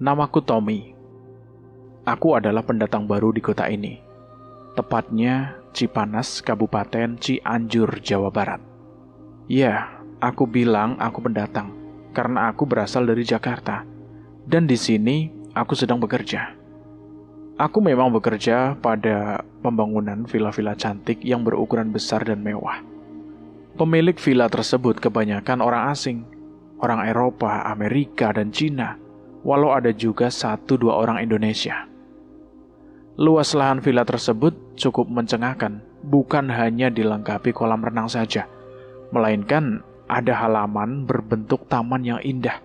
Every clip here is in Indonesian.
Namaku Tommy. Aku adalah pendatang baru di kota ini. Tepatnya Cipanas, Kabupaten Cianjur, Jawa Barat. Ya, aku bilang aku pendatang karena aku berasal dari Jakarta. Dan di sini aku sedang bekerja. Aku memang bekerja pada pembangunan villa-villa cantik yang berukuran besar dan mewah. Pemilik villa tersebut kebanyakan orang asing, orang Eropa, Amerika, dan Cina, walau ada juga 1-2 orang Indonesia. Luas lahan villa tersebut cukup mencengangkan, bukan hanya dilengkapi kolam renang saja, melainkan ada halaman berbentuk taman yang indah.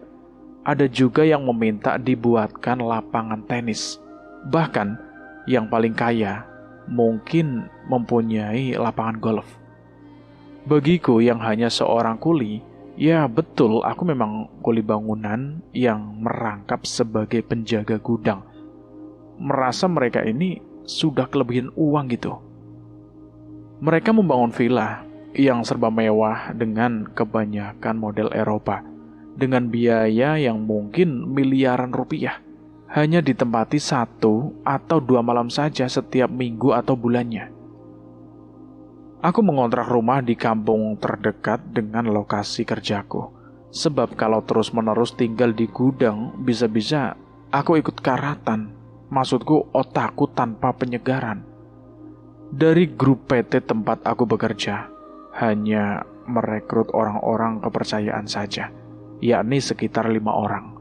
Ada juga yang meminta dibuatkan lapangan tenis. Bahkan, yang paling kaya mungkin mempunyai lapangan golf. Bagiku yang hanya seorang kuli, ya betul aku memang kuli bangunan yang merangkap sebagai penjaga gudang. Merasa mereka ini sudah kelebihan uang gitu. Mereka membangun villa yang serba mewah dengan kebanyakan model Eropa, dengan biaya yang mungkin miliaran rupiah. Hanya ditempati 1 atau 2 malam saja setiap minggu atau bulannya. Aku mengontrak rumah di kampung terdekat dengan lokasi kerjaku. Sebab kalau terus-menerus tinggal di gudang, bisa-bisa aku ikut karatan. Maksudku otakku tanpa penyegaran. Dari grup PT tempat aku bekerja, hanya merekrut orang-orang kepercayaan saja, yakni sekitar 5 orang.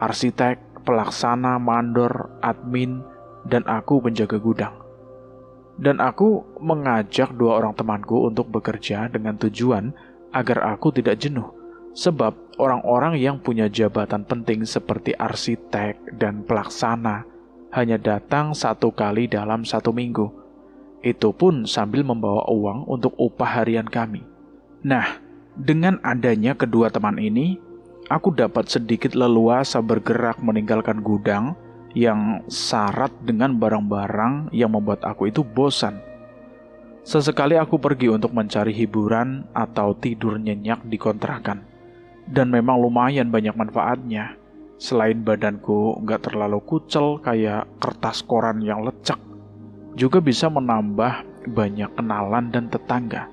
Arsitek, pelaksana, mandor, admin, dan aku penjaga gudang. Dan aku mengajak 2 orang temanku untuk bekerja dengan tujuan agar aku tidak jenuh. Sebab orang-orang yang punya jabatan penting seperti arsitek dan pelaksana hanya datang 1 kali dalam 1 minggu. Itu pun sambil membawa uang untuk upah harian kami. Nah, dengan adanya kedua teman ini, aku dapat sedikit leluasa bergerak meninggalkan gudang yang syarat dengan barang-barang yang membuat aku itu bosan. Sesekali aku pergi untuk mencari hiburan atau tidur nyenyak di kontrakan. Dan memang lumayan banyak manfaatnya. Selain badanku nggak terlalu kucel kayak kertas koran yang lecek, juga bisa menambah banyak kenalan dan tetangga.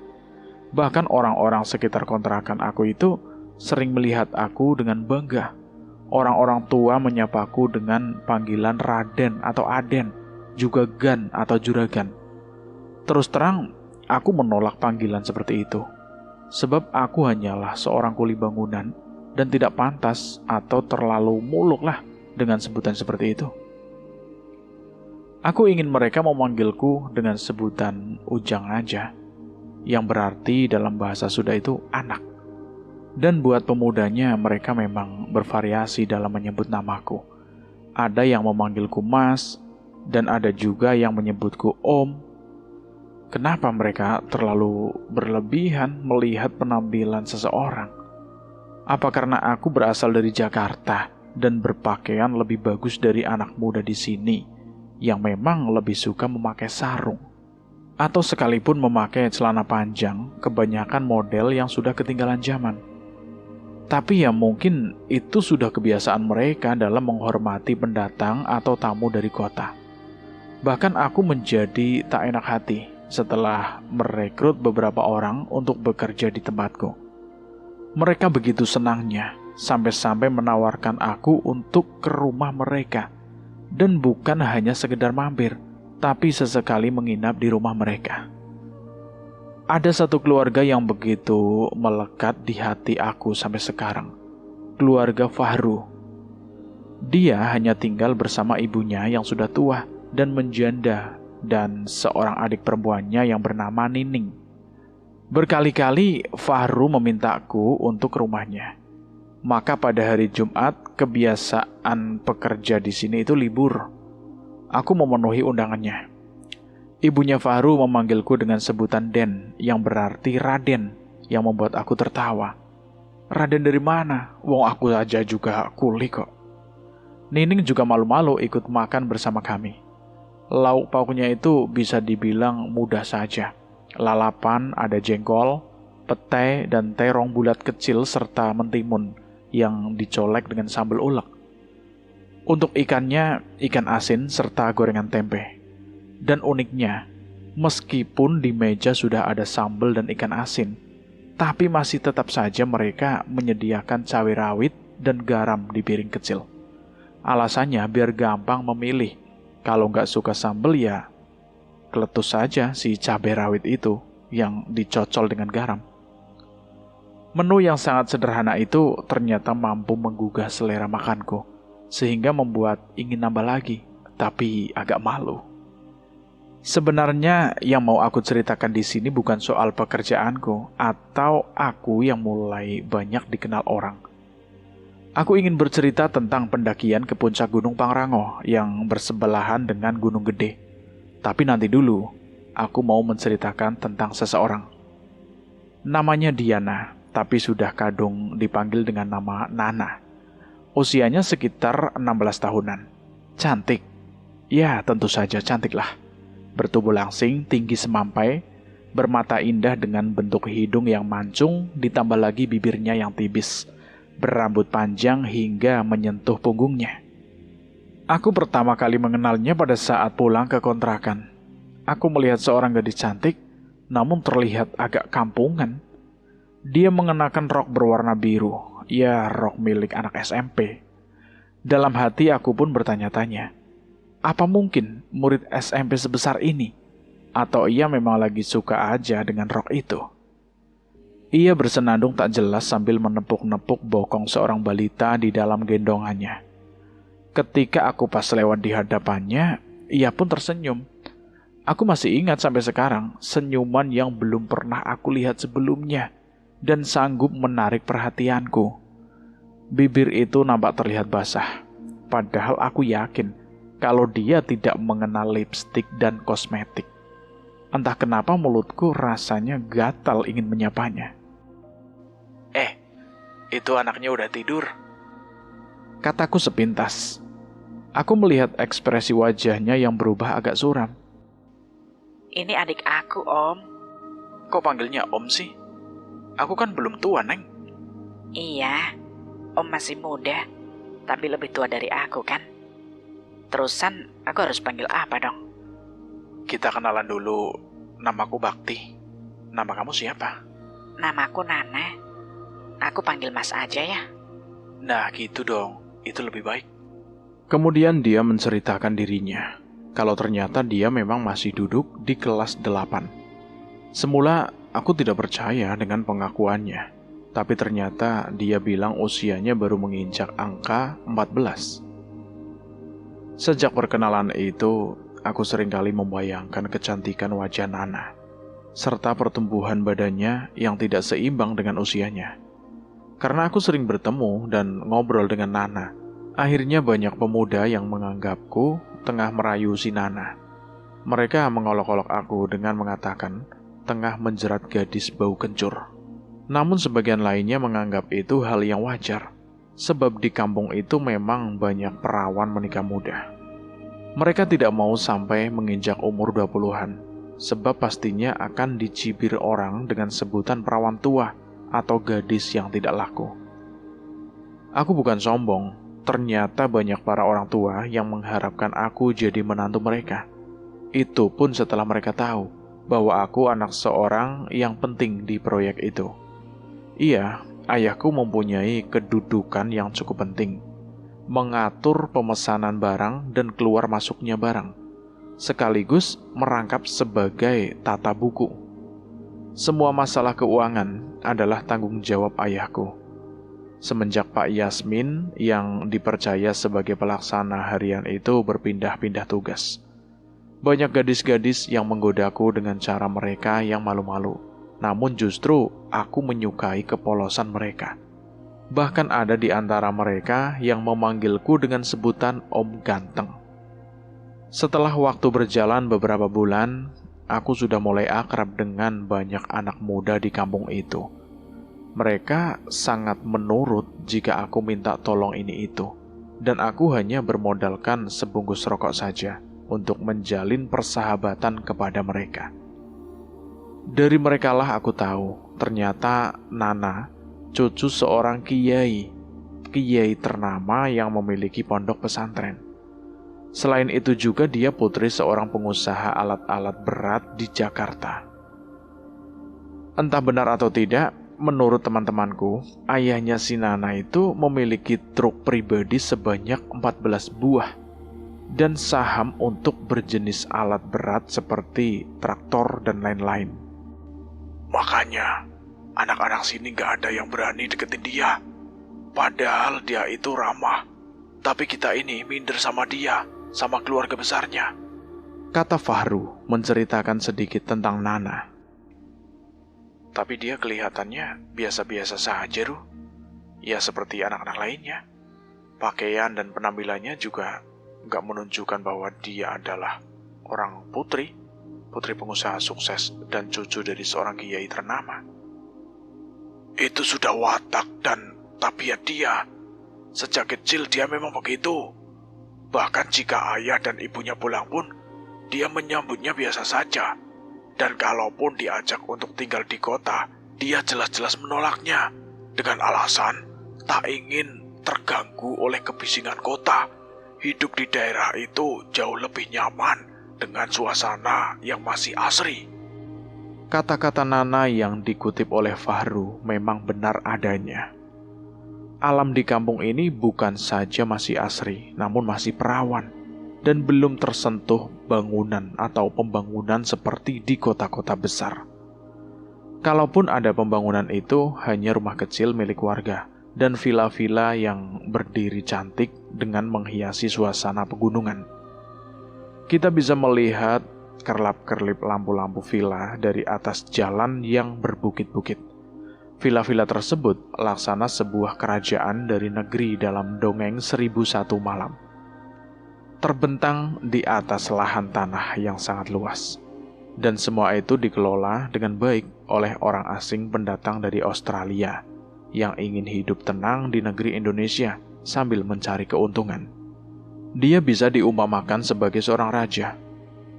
Bahkan orang-orang sekitar kontrakan aku itu sering melihat aku dengan bangga. Orang-orang tua menyapaku dengan panggilan Raden atau Aden, juga Gan atau Juragan. Terus terang, aku menolak panggilan seperti itu. Sebab aku hanyalah seorang kuli bangunan dan tidak pantas atau terlalu muluk lah dengan sebutan seperti itu. Aku ingin mereka memanggilku dengan sebutan Ujang aja, yang berarti dalam bahasa Sunda itu anak. Dan buat pemudanya mereka memang bervariasi dalam menyebut namaku. Ada yang memanggilku Mas, dan ada juga yang menyebutku Om. Kenapa mereka terlalu berlebihan melihat penampilan seseorang? Apa karena aku berasal dari Jakarta dan berpakaian lebih bagus dari anak muda di sini yang memang lebih suka memakai sarung? Atau sekalipun memakai celana panjang, kebanyakan model yang sudah ketinggalan zaman. Tapi ya mungkin itu sudah kebiasaan mereka dalam menghormati pendatang atau tamu dari kota. Bahkan aku menjadi tak enak hati setelah merekrut beberapa orang untuk bekerja di tempatku. Mereka begitu senangnya, sampai-sampai menawarkan aku untuk ke rumah mereka. Dan bukan hanya sekedar mampir, tapi sesekali menginap di rumah mereka. Ada satu keluarga yang begitu melekat di hati aku sampai sekarang. Keluarga Fahru. Dia hanya tinggal bersama ibunya yang sudah tua dan menjanda, dan seorang adik perempuannya yang bernama Nining. Berkali-kali Fahru memintaku untuk ke rumahnya. Maka pada hari Jumat, kebiasaan pekerja di sini itu libur. Aku memenuhi undangannya. Ibunya Fahru memanggilku dengan sebutan Den, yang berarti Raden, yang membuat aku tertawa. Raden dari mana? Wong aku aja juga kuli kok. Nining juga malu-malu ikut makan bersama kami. Lauk pauknya itu bisa dibilang mudah saja. Lalapan ada jengkol, petai, dan terong bulat kecil serta mentimun yang dicolek dengan sambal ulek. Untuk ikannya, ikan asin serta gorengan tempe. Dan uniknya, meskipun di meja sudah ada sambal dan ikan asin, tapi masih tetap saja mereka menyediakan cabai rawit dan garam di piring kecil. Alasannya biar gampang memilih. Kalau nggak suka sambal ya keletus saja si cabai rawit itu yang dicocol dengan garam. Menu yang sangat sederhana itu ternyata mampu menggugah selera makanku, sehingga membuat ingin nambah lagi, tapi agak malu. Sebenarnya yang mau aku ceritakan di sini bukan soal pekerjaanku atau aku yang mulai banyak dikenal orang. Aku ingin bercerita tentang pendakian ke puncak Gunung Pangrango yang bersebelahan dengan Gunung Gede. Tapi nanti dulu, aku mau menceritakan tentang seseorang. Namanya Diana, tapi sudah kadung dipanggil dengan nama Nana. Usianya sekitar 16 tahunan. Cantik. Ya, tentu saja cantiklah. Bertubuh langsing, tinggi semampai, bermata indah dengan bentuk hidung yang mancung, ditambah lagi bibirnya yang tipis, berambut panjang hingga menyentuh punggungnya. Aku pertama kali mengenalnya pada saat pulang ke kontrakan. Aku melihat seorang gadis cantik, namun terlihat agak kampungan. Dia mengenakan rok berwarna biru, ya rok milik anak SMP. Dalam hati aku pun bertanya-tanya, apa mungkin murid SMP sebesar ini? Atau ia memang lagi suka aja dengan rok itu? Ia bersenandung tak jelas sambil menepuk-nepuk bokong seorang balita di dalam gendongannya. Ketika aku pas lewat di hadapannya, ia pun tersenyum. Aku masih ingat sampai sekarang, senyuman yang belum pernah aku lihat sebelumnya, dan sanggup menarik perhatianku. Bibir itu nampak terlihat basah, padahal aku yakin kalau dia tidak mengenal lipstik dan kosmetik. Entah kenapa mulutku rasanya gatal ingin menyapanya. Itu anaknya udah tidur, kataku sepintas. Aku melihat ekspresi wajahnya yang berubah agak suram. Ini adik aku, Om. Kok panggilnya Om sih? Aku kan belum tua, Neng. Iya, Om masih muda, tapi lebih tua dari aku kan. Terusan aku harus panggil apa dong? Kita kenalan dulu. Namaku Bakti. Nama kamu siapa? Namaku Nana. Aku panggil Mas aja ya. Nah gitu dong, itu lebih baik. Kemudian dia menceritakan dirinya, kalau ternyata dia memang masih duduk di kelas 8. Semula aku tidak percaya dengan pengakuannya, tapi ternyata dia bilang usianya baru menginjak angka 14. Sejak perkenalan itu, aku seringkali membayangkan kecantikan wajah Nana, serta pertumbuhan badannya yang tidak seimbang dengan usianya. Karena aku sering bertemu dan ngobrol dengan Nana, akhirnya banyak pemuda yang menganggapku tengah merayu si Nana. Mereka mengolok-olok aku dengan mengatakan tengah menjerat gadis bau kencur. Namun sebagian lainnya menganggap itu hal yang wajar, sebab di kampung itu memang banyak perawan menikah muda. Mereka tidak mau sampai menginjak umur 20-an, sebab pastinya akan dicibir orang dengan sebutan perawan tua atau gadis yang tidak laku. Aku bukan sombong, ternyata banyak para orang tua yang mengharapkan aku jadi menantu mereka. Itu pun setelah mereka tahu bahwa aku anak seorang yang penting di proyek itu. Iya, ayahku mempunyai kedudukan yang cukup penting, mengatur pemesanan barang dan keluar masuknya barang, sekaligus merangkap sebagai tata buku. Semua masalah keuangan adalah tanggung jawab ayahku. Semenjak Pak Yasmin yang dipercaya sebagai pelaksana harian itu berpindah-pindah tugas, banyak gadis-gadis yang menggodaku dengan cara mereka yang malu-malu. Namun justru aku menyukai kepolosan mereka. Bahkan ada di antara mereka yang memanggilku dengan sebutan Om Ganteng. Setelah waktu berjalan beberapa bulan, aku sudah mulai akrab dengan banyak anak muda di kampung itu. Mereka sangat menurut jika aku minta tolong ini itu, dan aku hanya bermodalkan sebungkus rokok saja untuk menjalin persahabatan kepada mereka. Dari merekalah aku tahu, ternyata Nana, cucu seorang kiai, kiai ternama yang memiliki pondok pesantren. Selain itu juga dia putri seorang pengusaha alat-alat berat di Jakarta. Entah benar atau tidak, menurut teman-temanku, ayahnya si Nana itu memiliki truk pribadi sebanyak 14 buah dan saham untuk berjenis alat berat seperti traktor dan lain-lain. Makanya, anak-anak sini gak ada yang berani deketin dia. Padahal dia itu ramah. Tapi kita ini minder sama dia, sama keluarga besarnya. Kata Fahru menceritakan sedikit tentang Nana. Tapi dia kelihatannya biasa-biasa saja, Ruh. Ya seperti anak-anak lainnya. Pakaian dan penampilannya juga gak menunjukkan bahwa dia adalah orang putri pengusaha sukses dan cucu dari seorang kiai ternama. Itu sudah watak dan tabiat dia. Sejak kecil dia memang begitu. Bahkan jika ayah dan ibunya pulang pun, dia menyambutnya biasa saja. Dan kalaupun diajak untuk tinggal di kota, dia jelas-jelas menolaknya dengan alasan tak ingin terganggu oleh kebisingan kota. Hidup di daerah itu jauh lebih nyaman dengan suasana yang masih asri. Kata-kata Nana yang dikutip oleh Fahru memang benar adanya. Alam di kampung ini bukan saja masih asri, namun masih perawan dan belum tersentuh bangunan atau pembangunan seperti di kota-kota besar. Kalaupun ada pembangunan itu, hanya rumah kecil milik warga dan villa-villa yang berdiri cantik dengan menghiasi suasana pegunungan. Kita bisa melihat kerlap-kerlip lampu-lampu villa dari atas jalan yang berbukit-bukit. Villa-villa tersebut laksana sebuah kerajaan dari negeri dalam dongeng 1001 malam. Terbentang di atas lahan tanah yang sangat luas. Dan semua itu dikelola dengan baik oleh orang asing pendatang dari Australia yang ingin hidup tenang di negeri Indonesia sambil mencari keuntungan. Dia bisa diumpamakan sebagai seorang raja,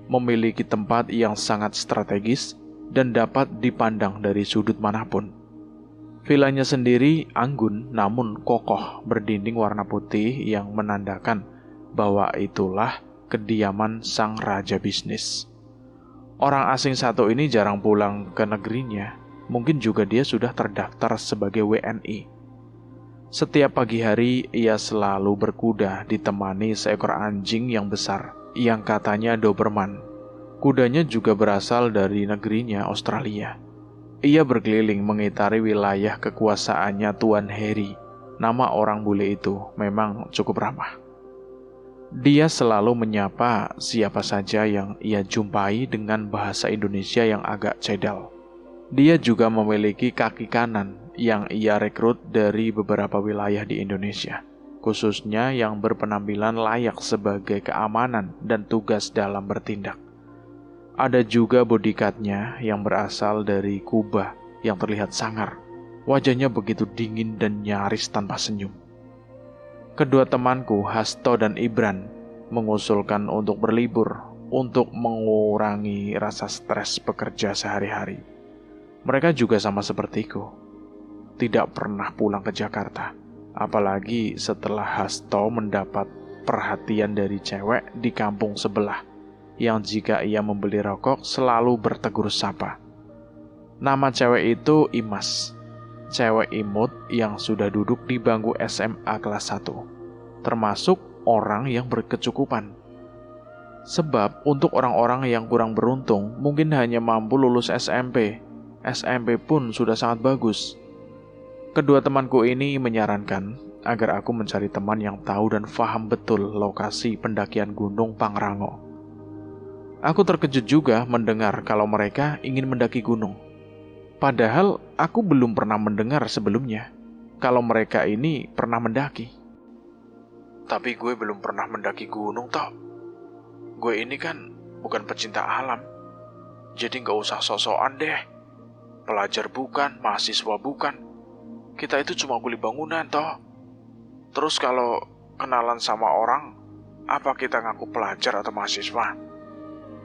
memiliki tempat yang sangat strategis dan dapat dipandang dari sudut manapun. Vilanya sendiri anggun namun kokoh berdinding warna putih yang menandakan bahwa itulah kediaman sang raja bisnis. Orang asing satu ini jarang pulang ke negerinya. Mungkin juga dia sudah terdaftar sebagai WNI. Setiap pagi hari ia selalu berkuda ditemani seekor anjing yang besar yang katanya Doberman. Kudanya juga berasal dari negerinya Australia. Ia berkeliling mengitari wilayah kekuasaannya Tuan Harry. Nama orang bule itu memang cukup ramah. Dia selalu menyapa siapa saja yang ia jumpai dengan bahasa Indonesia yang agak cedal. Dia juga memiliki kaki kanan yang ia rekrut dari beberapa wilayah di Indonesia, khususnya yang berpenampilan layak sebagai keamanan dan tugas dalam bertindak. Ada juga bodyguard-nya yang berasal dari Kuba yang terlihat sangar. Wajahnya begitu dingin dan nyaris tanpa senyum. Kedua temanku, Hasto dan Ibran, mengusulkan untuk berlibur untuk mengurangi rasa stres bekerja sehari-hari. Mereka juga sama sepertiku, tidak pernah pulang ke Jakarta, apalagi setelah Hasto mendapat perhatian dari cewek di kampung sebelah, yang jika ia membeli rokok selalu bertegur sapa. Nama cewek itu Imas, cewek imut yang sudah duduk di bangku SMA kelas 1, termasuk orang yang berkecukupan. Sebab untuk orang-orang yang kurang beruntung mungkin hanya mampu lulus SMP. SMP pun sudah sangat bagus. Kedua temanku ini menyarankan agar aku mencari teman yang tahu dan paham betul lokasi pendakian Gunung Pangrango. Aku terkejut juga mendengar kalau mereka ingin mendaki gunung. Padahal aku belum pernah mendengar sebelumnya kalau mereka ini pernah mendaki. Tapi gue belum pernah mendaki gunung toh. Gue ini kan bukan pecinta alam. Jadi gak usah sok-sokan deh. Pelajar bukan, mahasiswa bukan. Kita itu cuma kuli bangunan toh. Terus kalau kenalan sama orang, apa kita ngaku pelajar atau mahasiswa?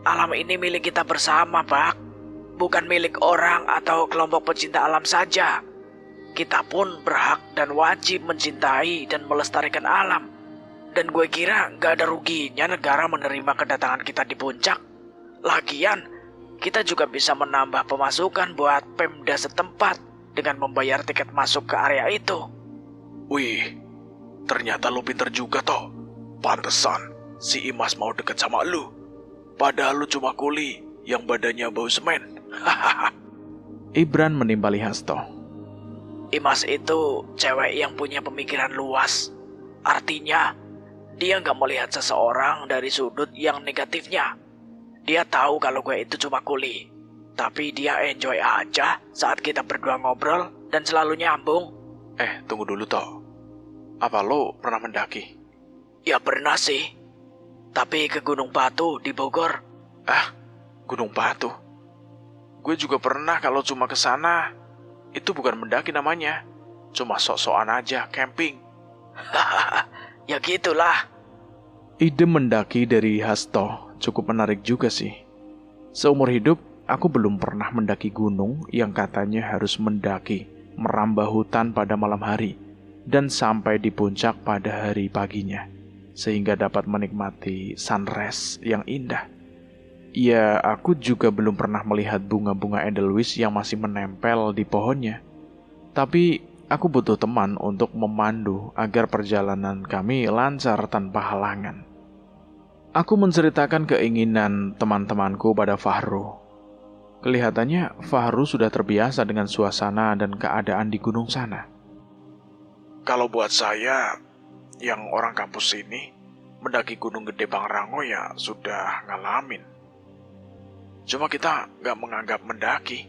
Alam ini milik kita bersama, Pak. Bukan milik orang atau kelompok pecinta alam saja. Kita pun berhak dan wajib mencintai dan melestarikan alam. Dan gue kira gak ada ruginya negara menerima kedatangan kita di puncak. Lagian, kita juga bisa menambah pemasukan buat Pemda setempat dengan membayar tiket masuk ke area itu. Wih, ternyata lu pinter juga toh. Pantesan si Imas mau deket sama lu. Padahal lu cuma kuli yang badannya bau semen. Ibran menimpali Hasto. Imas itu cewek yang punya pemikiran luas. Artinya, dia gak melihat seseorang dari sudut yang negatifnya. Dia tahu kalau gue itu cuma kuli. Tapi dia enjoy aja saat kita berdua ngobrol dan selalu nyambung. Tunggu dulu toh. Apa lo pernah mendaki? Ya pernah sih. Tapi ke Gunung Batu di Bogor. Gunung Batu? Gue juga pernah, kalau cuma ke sana. Itu bukan mendaki namanya. Cuma sok-sokan aja, camping. Ya gitulah. Ide mendaki dari Hasto cukup menarik juga sih. Seumur hidup, aku belum pernah mendaki gunung yang katanya harus mendaki, merambah hutan pada malam hari, dan sampai di puncak pada hari paginya, sehingga dapat menikmati sunrise yang indah. Ya, aku juga belum pernah melihat bunga-bunga edelweiss yang masih menempel di pohonnya. Tapi aku butuh teman untuk memandu agar perjalanan kami lancar tanpa halangan. Aku menceritakan keinginan teman-temanku pada Fahru. Kelihatannya Fahru sudah terbiasa dengan suasana dan keadaan di gunung sana. Kalau buat saya, yang orang kampus ini, mendaki Gunung Gede Pangrango ya sudah ngalamin. Cuma kita gak menganggap mendaki.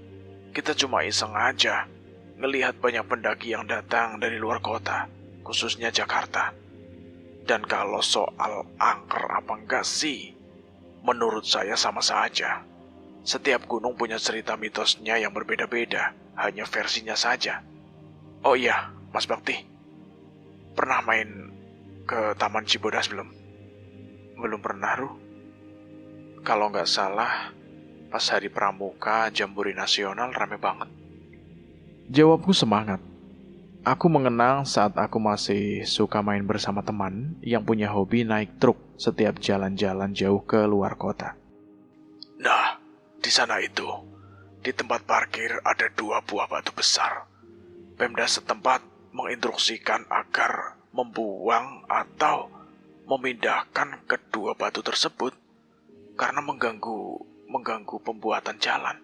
Kita cuma iseng aja ngelihat banyak pendaki yang datang dari luar kota, khususnya Jakarta. Dan kalau soal angker apa enggak sih, menurut saya sama saja. Setiap gunung punya cerita mitosnya yang berbeda-beda, hanya versinya saja. Oh iya, Mas Bakti, pernah main ke Taman Cibodas belum? Belum pernah, Ruh. Kalau nggak salah, pas hari pramuka Jambore Nasional rame banget. Jawabku semangat. Aku mengenang saat aku masih suka main bersama teman yang punya hobi naik truk setiap jalan-jalan jauh ke luar kota. Nah, di sana itu, di tempat parkir ada 2 buah batu besar. Pemda setempat menginstruksikan agar membuang atau memindahkan kedua batu tersebut karena mengganggu pembuatan jalan.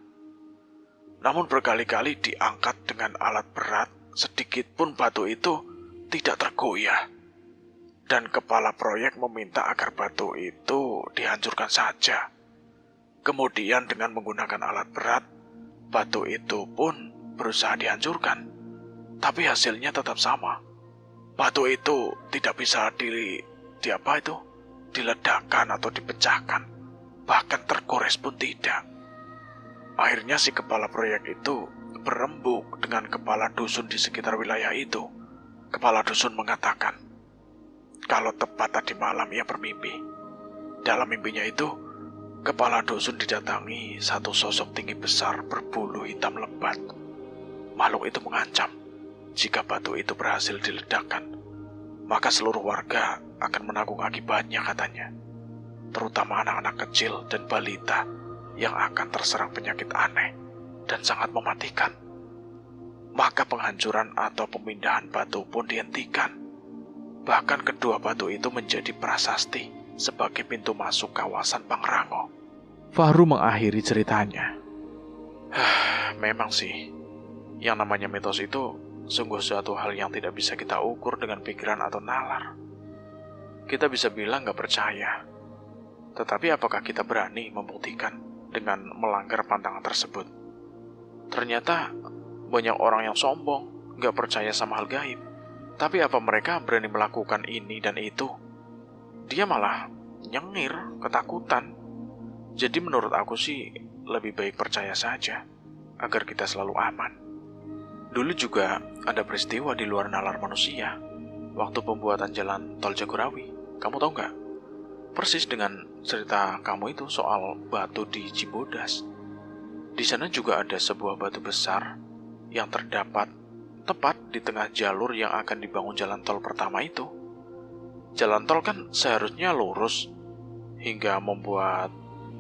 Namun berkali-kali diangkat dengan alat berat, sedikit pun batu itu tidak tergoyah. Dan kepala proyek meminta agar batu itu dihancurkan saja. Kemudian dengan menggunakan alat berat, batu itu pun berusaha dihancurkan. Tapi hasilnya tetap sama. Batu itu tidak bisa diledakkan atau dipecahkan. Bahkan tergores pun tidak. Akhirnya si kepala proyek itu berembuk dengan kepala dusun di sekitar wilayah itu. Kepala dusun mengatakan, kalau tepat tadi malam ia bermimpi. Dalam mimpinya itu, kepala dusun didatangi satu sosok tinggi besar berbulu hitam lebat. Makhluk itu mengancam, jika batu itu berhasil diledakkan, maka seluruh warga akan menanggung akibatnya katanya. Terutama anak-anak kecil dan balita yang akan terserang penyakit aneh dan sangat mematikan. Maka penghancuran atau pemindahan batu pun dihentikan. Bahkan kedua batu itu menjadi prasasti sebagai pintu masuk kawasan Pangrango. Fahru mengakhiri ceritanya. Memang sih, yang namanya mitos itu sungguh suatu hal yang tidak bisa kita ukur dengan pikiran atau nalar. Kita bisa bilang gak percaya, tetapi apakah kita berani membuktikan dengan melanggar pantangan tersebut? Ternyata banyak orang yang sombong, gak percaya sama hal gaib. Tapi apa mereka berani melakukan ini dan itu? Dia malah nyengir, ketakutan. Jadi menurut aku sih lebih baik percaya saja, agar kita selalu aman. Dulu juga ada peristiwa di luar nalar manusia, waktu pembuatan jalan tol Jagorawi. Kamu tahu gak? Persis dengan cerita kamu itu soal batu di Cibodas. Di sana juga ada sebuah batu besar yang terdapat tepat di tengah jalur yang akan dibangun jalan tol pertama itu. Jalan tol kan seharusnya lurus, hingga membuat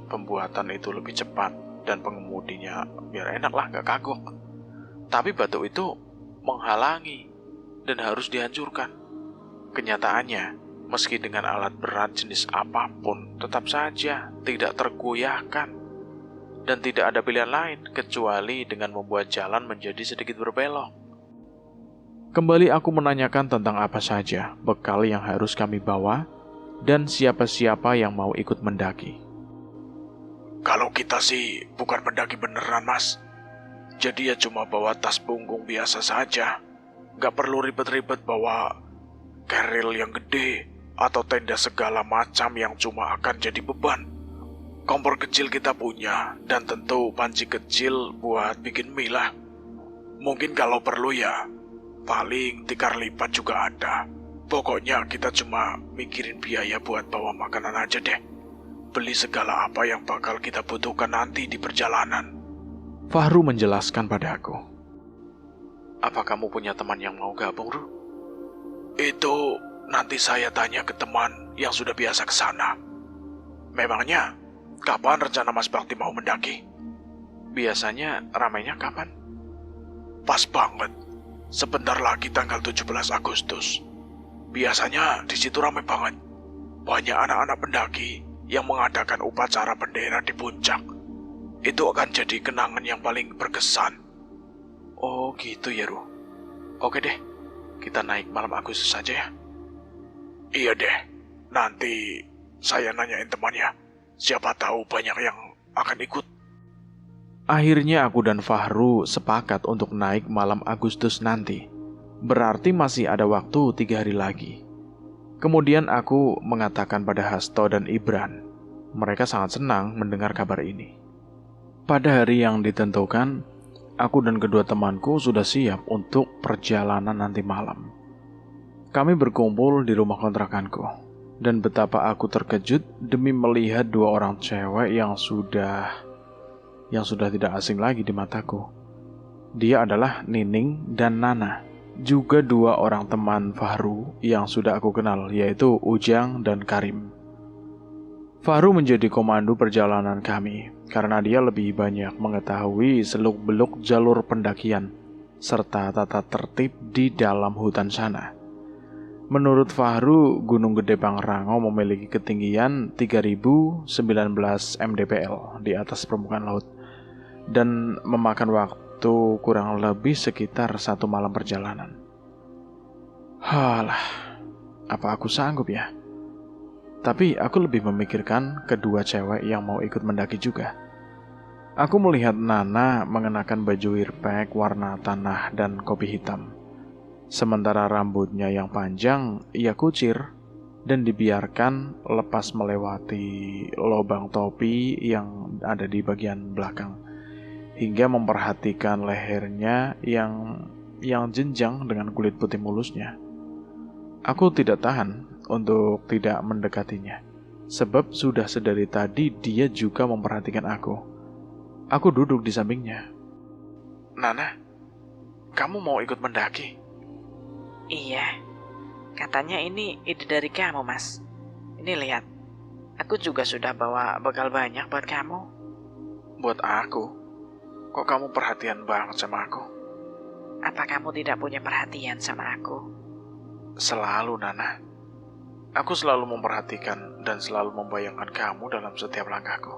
pembuatan itu lebih cepat dan pengemudinya biar enak lah, gak kagok. Tapi batu itu menghalangi dan harus dihancurkan. Kenyataannya, meski dengan alat berat jenis apapun, tetap saja tidak tergoyahkan. Dan tidak ada pilihan lain kecuali dengan membuat jalan menjadi sedikit berbelok. Kembali aku menanyakan tentang apa saja bekal yang harus kami bawa dan siapa-siapa yang mau ikut mendaki. Kalau kita sih bukan pendaki beneran, Mas. Jadi ya cuma bawa tas punggung biasa saja. Gak perlu ribet-ribet bawa keril yang gede atau tenda segala macam yang cuma akan jadi beban. Kompor kecil kita punya, dan tentu panci kecil buat bikin mie lah. Mungkin kalau perlu ya, paling tikar lipat juga ada. Pokoknya kita cuma mikirin biaya buat bawa makanan aja deh. Beli segala apa yang bakal kita butuhkan nanti di perjalanan. Fahru menjelaskan padaku. Apa kamu punya teman yang mau gabung, Ru? Itu nanti saya tanya ke teman yang sudah biasa ke sana. Memangnya, kapan rencana Mas Bakti mau mendaki? Biasanya ramainya kapan? Pas banget. Sebentar lagi tanggal 17 Agustus. Biasanya di situ ramai banget. Banyak anak-anak pendaki yang mengadakan upacara bendera di puncak. Itu akan jadi kenangan yang paling berkesan. Oh gitu ya, Ru. Oke deh, kita naik malam Agustus saja ya. Iya deh, nanti saya nanyain temannya. Siapa tahu banyak yang akan ikut. Akhirnya aku dan Fahru sepakat untuk naik malam Agustus nanti. Berarti masih ada waktu 3 hari lagi. Kemudian aku mengatakan pada Hasto dan Ibran. Mereka sangat senang mendengar kabar ini. Pada hari yang ditentukan, aku dan kedua temanku sudah siap untuk perjalanan nanti malam. Kami berkumpul di rumah kontrakanku. Dan betapa aku terkejut demi melihat 2 orang cewek yang sudah tidak asing lagi di mataku. Dia adalah Nining dan Nana, juga 2 orang teman Fahru yang sudah aku kenal, yaitu Ujang dan Karim. Fahru menjadi komando perjalanan kami karena dia lebih banyak mengetahui seluk-beluk jalur pendakian serta tata tertib di dalam hutan sana. Menurut Fahru, Gunung Gede Pangrango memiliki ketinggian 3019 mdpl di atas permukaan laut dan memakan waktu kurang lebih sekitar 1 malam perjalanan. Halah, apa aku sanggup ya? Tapi aku lebih memikirkan kedua cewek yang mau ikut mendaki juga. Aku melihat Nana mengenakan baju wirpek warna tanah dan kopi hitam. Sementara rambutnya yang panjang ia kucir dan dibiarkan lepas melewati lubang topi yang ada di bagian belakang, hingga memperhatikan lehernya yang jenjang dengan kulit putih mulusnya. Aku tidak tahan untuk tidak mendekatinya, sebab sudah sedari tadi dia juga memperhatikan aku. Aku duduk di sampingnya. Nana, kamu mau ikut mendaki? Iya, katanya ini ide dari kamu, Mas. Ini lihat, aku juga sudah bawa bekal banyak buat kamu. Buat aku? Kok kamu perhatian banget sama aku? Apa kamu tidak punya perhatian sama aku? Selalu, Nana. Aku selalu memperhatikan dan selalu membayangkan kamu dalam setiap langkahku.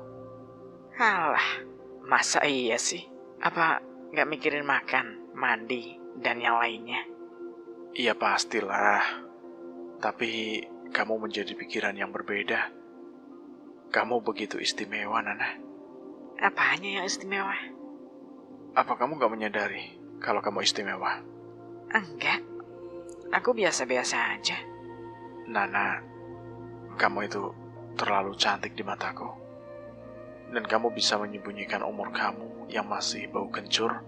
Halah, masa iya sih? Apa nggak mikirin makan, mandi, dan yang lainnya? Iya pastilah. Tapi kamu menjadi pikiran yang berbeda. Kamu begitu istimewa, Nana. Apanya yang istimewa? Apa kamu gak menyadari kalau kamu istimewa? Enggak, aku biasa-biasa aja. Nana, kamu itu terlalu cantik di mataku. Dan kamu bisa menyembunyikan umur kamu yang masih bau kencur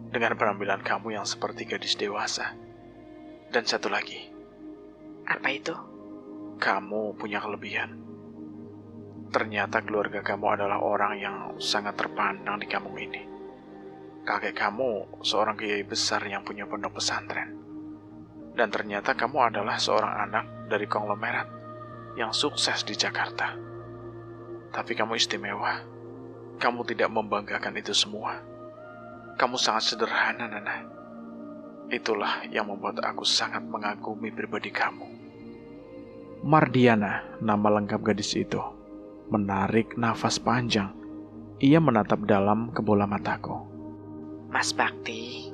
dengan penampilan kamu yang seperti gadis dewasa. Dan satu lagi. Apa itu? Kamu punya kelebihan. Ternyata keluarga kamu adalah orang yang sangat terpandang di kampung ini. kakek kamu seorang kiai besar yang punya pondok pesantren. Dan ternyata kamu adalah seorang anak dari konglomerat yang sukses di Jakarta. Tapi kamu istimewa. Kamu tidak membanggakan itu semua. Kamu sangat sederhana, Nana. Itulah yang membuat aku sangat mengagumi pribadi kamu. Mardiana, nama lengkap gadis itu, menarik nafas panjang. Ia menatap dalam ke bola mataku. Mas Bakti,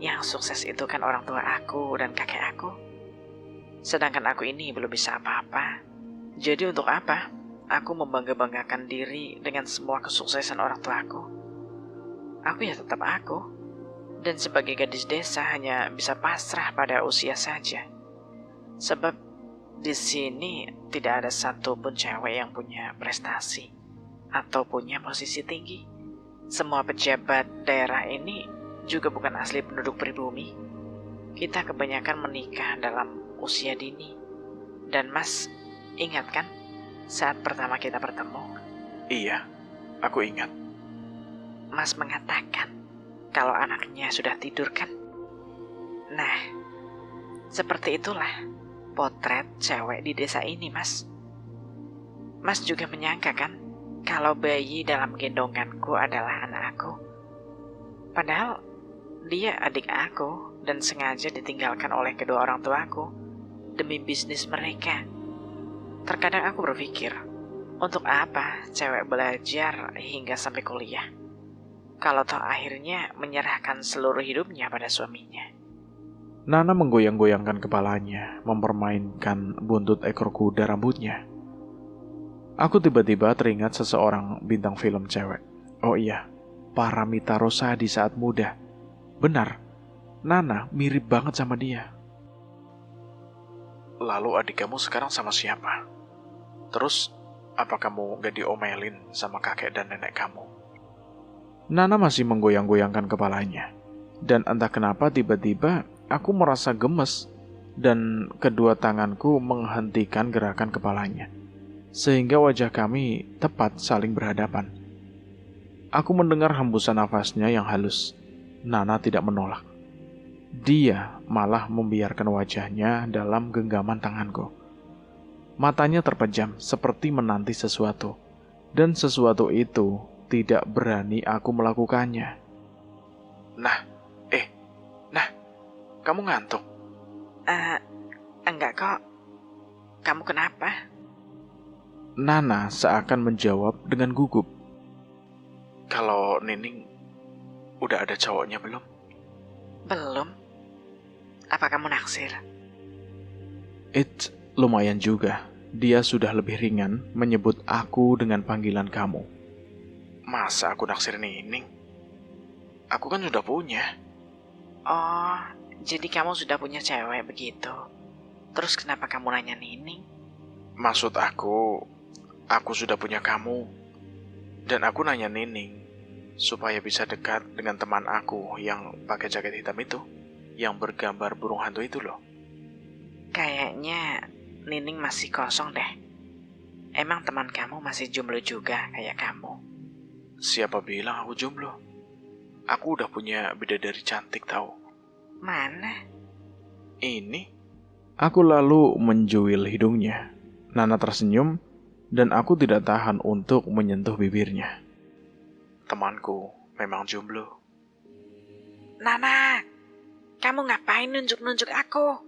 yang sukses itu kan orang tua aku dan kakek aku. Sedangkan aku ini belum bisa apa-apa. Jadi untuk apa aku membangga-banggakan diri dengan semua kesuksesan orang tua aku? Aku ya tetap aku. Dan sebagai gadis desa hanya bisa pasrah pada usia saja. Sebab di sini tidak ada satupun cewek yang punya prestasi atau punya posisi tinggi. Semua pejabat daerah ini juga bukan asli penduduk pribumi. Kita kebanyakan menikah dalam usia dini. Dan Mas ingat kan saat pertama kita bertemu? Iya, aku ingat. Mas mengatakan kalau anaknya sudah tidur kan? Nah, seperti itulah potret cewek di desa ini, Mas. Mas juga menyangka kan kalau bayi dalam gendonganku adalah anak aku. Padahal dia adik aku dan sengaja ditinggalkan oleh kedua orang tuaku demi bisnis mereka. Terkadang aku berpikir, untuk apa cewek belajar hingga sampai kuliah kalau toh akhirnya menyerahkan seluruh hidupnya pada suaminya? Nana menggoyang-goyangkan kepalanya, mempermainkan buntut ekor kuda rambutnya. Aku tiba-tiba teringat seseorang bintang film cewek. Oh iya, Paramita Rosadi saat muda. Benar, Nana mirip banget sama dia. Lalu adik kamu sekarang sama siapa? Terus, apa kamu gak diomelin sama kakek dan nenek kamu? Nana masih menggoyang-goyangkan kepalanya. Dan entah kenapa tiba-tiba aku merasa gemes dan kedua tanganku menghentikan gerakan kepalanya. Sehingga wajah kami tepat saling berhadapan. Aku mendengar hembusan nafasnya yang halus. Nana tidak menolak. Dia malah membiarkan wajahnya dalam genggaman tanganku. Matanya terpejam seperti menanti sesuatu. Dan sesuatu itu tidak berani aku melakukannya. Nah, kamu ngantuk? Enggak kok. Kamu kenapa? Nana seakan menjawab dengan gugup. Kalau Nining udah ada cowoknya belum? Belum. Apa kamu naksir? Lumayan juga. Dia sudah lebih ringan menyebut aku dengan panggilan kamu. Masa aku naksir Nining? Aku kan sudah punya. Oh, jadi kamu sudah punya cewek begitu. Terus kenapa kamu nanya Nining? Maksud aku sudah punya kamu. Dan aku nanya Nining supaya bisa dekat dengan teman aku yang pakai jaket hitam itu, yang bergambar burung hantu itu loh. Kayaknya Nining masih kosong deh. Emang teman kamu masih jomblo juga kayak kamu? Siapa bilang aku jomblo? Aku udah punya bidadari cantik tahu. Mana? Ini? Aku lalu menjuil hidungnya. Nana tersenyum dan aku tidak tahan untuk menyentuh bibirnya. Temanku memang jomblo. Nana, kamu ngapain nunjuk-nunjuk aku?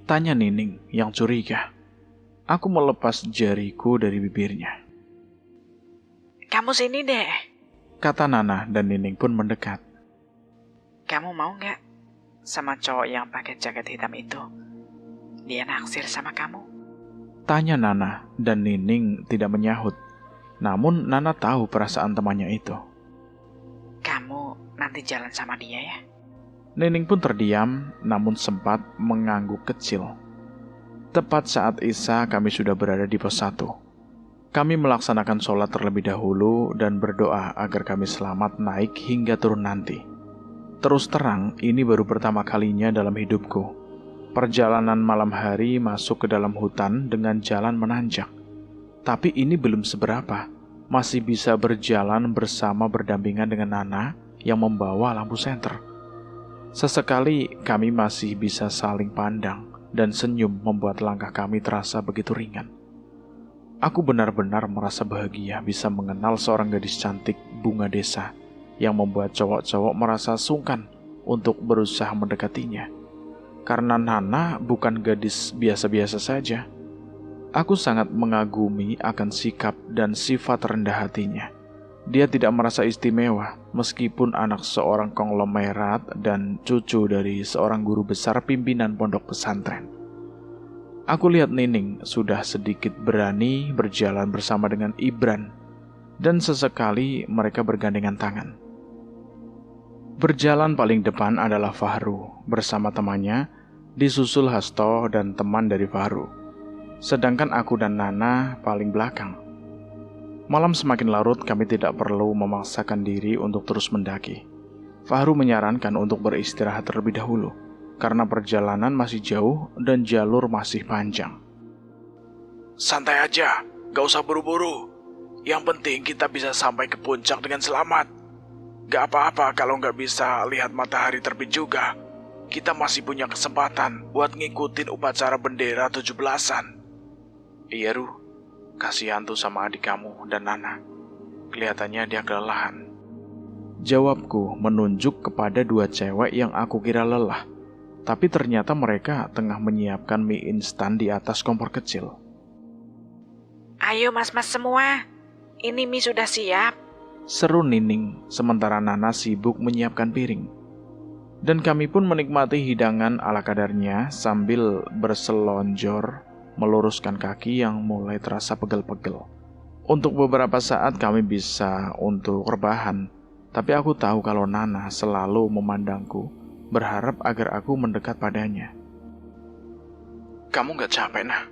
Tanya Nining yang curiga. Aku melepas jariku dari bibirnya. Kamu sini deh. Kata Nana dan Nining pun mendekat. Kamu mau gak sama cowok yang pakai jaket hitam itu? Dia naksir sama kamu. Tanya Nana dan Nining tidak menyahut. Namun Nana tahu perasaan temannya itu. Kamu nanti jalan sama dia ya? Nining pun terdiam namun sempat mengangguk kecil. Tepat saat Isya kami sudah berada di pos 1. Kami melaksanakan sholat terlebih dahulu dan berdoa agar kami selamat naik hingga turun nanti. Terus terang, ini baru pertama kalinya dalam hidupku. Perjalanan malam hari masuk ke dalam hutan dengan jalan menanjak. Tapi ini belum seberapa. Masih bisa berjalan bersama berdampingan dengan Nana yang membawa lampu senter. Sesekali kami masih bisa saling pandang dan senyum membuat langkah kami terasa begitu ringan. Aku benar-benar merasa bahagia bisa mengenal seorang gadis cantik bunga desa yang membuat cowok-cowok merasa sungkan untuk berusaha mendekatinya. Karena Nana bukan gadis biasa-biasa saja. Aku sangat mengagumi akan sikap dan sifat rendah hatinya. Dia tidak merasa istimewa meskipun anak seorang konglomerat dan cucu dari seorang guru besar pimpinan pondok pesantren. Aku lihat Nining sudah sedikit berani berjalan bersama dengan Ibran, dan sesekali mereka bergandengan tangan. Berjalan paling depan adalah Fahru bersama temannya, disusul Hasto dan teman dari Fahru. Sedangkan aku dan Nana paling belakang. Malam semakin larut, kami tidak perlu memaksakan diri untuk terus mendaki. Fahru menyarankan untuk beristirahat terlebih dahulu, karena perjalanan masih jauh dan jalur masih panjang. Santai aja, gak usah buru-buru. Yang penting kita bisa sampai ke puncak dengan selamat. Gak apa-apa kalau gak bisa lihat matahari terbit juga. Kita masih punya kesempatan buat ngikutin upacara bendera 17-an. Iya, Ru. Kasihan tuh sama adik kamu dan Nana. Kelihatannya dia kelelahan. Jawabku menunjuk kepada dua cewek yang aku kira lelah. Tapi ternyata mereka tengah menyiapkan mie instan di atas kompor kecil. Ayo mas-mas semua, ini mie sudah siap. Seru Nining, sementara Nana sibuk menyiapkan piring. Dan kami pun menikmati hidangan ala kadarnya sambil berselonjor meluruskan kaki yang mulai terasa pegel-pegel. Untuk beberapa saat kami bisa untuk rebahan, tapi aku tahu kalau Nana selalu memandangku, berharap agar aku mendekat padanya. Kamu gak capek, Nah?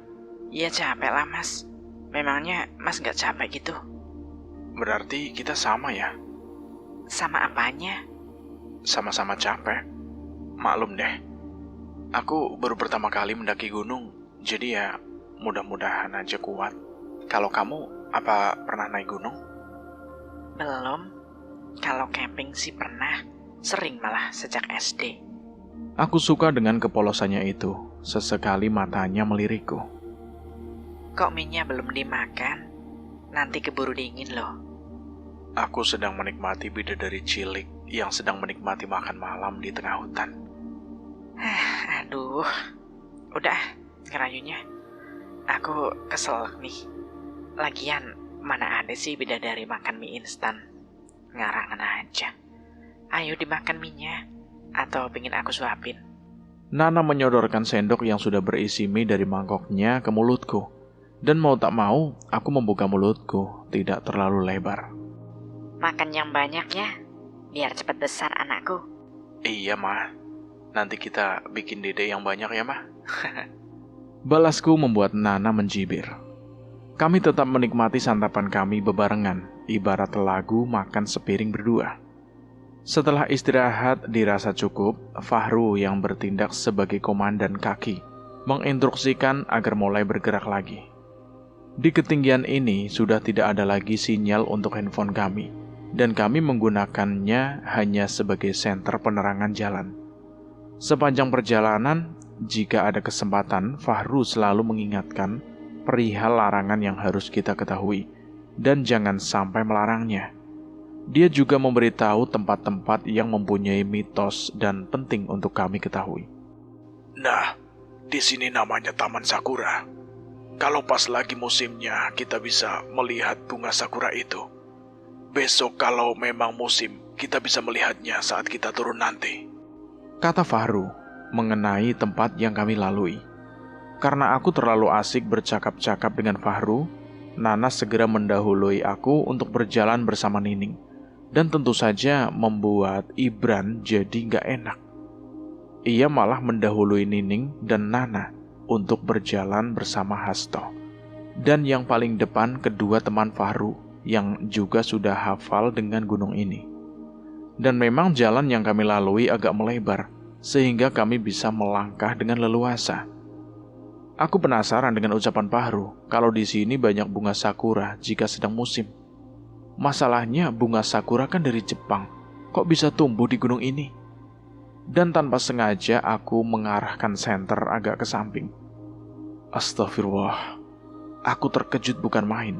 Iya capek lah mas. Memangnya mas gak capek gitu? Berarti kita sama ya? Sama apanya? Sama-sama capek. Maklum deh. Aku baru pertama kali mendaki gunung, jadi ya mudah-mudahan aja kuat. Kalau kamu, apa pernah naik gunung? Belum. Kalau camping sih pernah. Sering malah sejak SD. Aku suka dengan kepolosannya itu. Sesekali matanya melirikku. Kok mie-nya belum dimakan? Nanti keburu dingin loh. Aku sedang menikmati bidadari cilik yang sedang menikmati makan malam di tengah hutan. Aduh. Udah, ngerayunya. Aku kesel nih. Lagian, mana ada sih bidadari makan mie instan? Ngarangan aja. Ayo dimakan mie-nya. Atau pengen aku suapin? Nana menyodorkan sendok yang sudah berisi mie dari mangkoknya ke mulutku. Dan mau tak mau, aku membuka mulutku, tidak terlalu lebar. Makan yang banyak ya, biar cepat besar anakku. Iya, Ma. Nanti kita bikin dede yang banyak ya, Ma. Balasku membuat Nana menjibir. Kami tetap menikmati santapan kami bebarengan, ibarat lagu makan sepiring berdua. Setelah istirahat dirasa cukup, Fahru yang bertindak sebagai komandan kaki menginstruksikan agar mulai bergerak lagi. Di ketinggian ini sudah tidak ada lagi sinyal untuk handphone kami, dan kami menggunakannya hanya sebagai senter penerangan jalan. Sepanjang perjalanan, jika ada kesempatan, Fahru selalu mengingatkan perihal larangan yang harus kita ketahui, dan jangan sampai melarangnya. Dia juga memberitahu tempat-tempat yang mempunyai mitos dan penting untuk kami ketahui. Nah, di sini namanya Taman Sakura. Kalau pas lagi musimnya, kita bisa melihat bunga sakura itu. Besok kalau memang musim, kita bisa melihatnya saat kita turun nanti. Kata Fahru mengenai tempat yang kami lalui. Karena aku terlalu asik bercakap-cakap dengan Fahru, Nana segera mendahului aku untuk berjalan bersama Nining. Dan tentu saja membuat Ibran jadi gak enak. Ia malah mendahului Nining dan Nana untuk berjalan bersama Hasto. Dan yang paling depan kedua teman Fahru yang juga sudah hafal dengan gunung ini. Dan memang jalan yang kami lalui agak melebar, sehingga kami bisa melangkah dengan leluasa. Aku penasaran dengan ucapan Fahru kalau di sini banyak bunga sakura jika sedang musim. Masalahnya bunga sakura kan dari Jepang, kok bisa tumbuh di gunung ini? Dan tanpa sengaja aku mengarahkan senter agak ke samping. Astagfirullah, aku terkejut bukan main.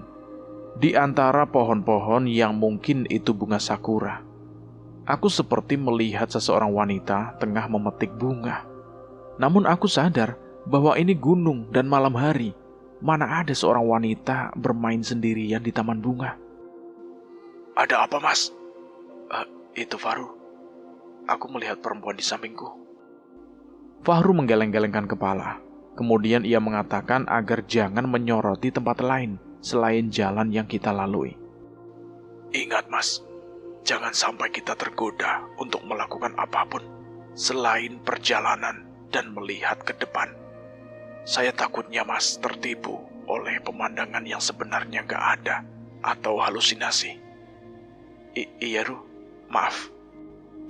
Di antara pohon-pohon yang mungkin itu bunga sakura, aku seperti melihat seseorang wanita tengah memetik bunga. Namun aku sadar bahwa ini gunung dan malam hari. Mana ada seorang wanita bermain sendirian di taman bunga? Ada apa, Mas? Itu Fahru. Aku melihat perempuan di sampingku. Fahru menggeleng-gelengkan kepala. Kemudian ia mengatakan agar jangan menyoroti tempat lain selain jalan yang kita lalui. Ingat, Mas, jangan sampai kita tergoda untuk melakukan apapun selain perjalanan dan melihat ke depan. Saya takutnya, Mas, tertipu oleh pemandangan yang sebenarnya nggak ada atau halusinasi. Iya, Ru. Maaf.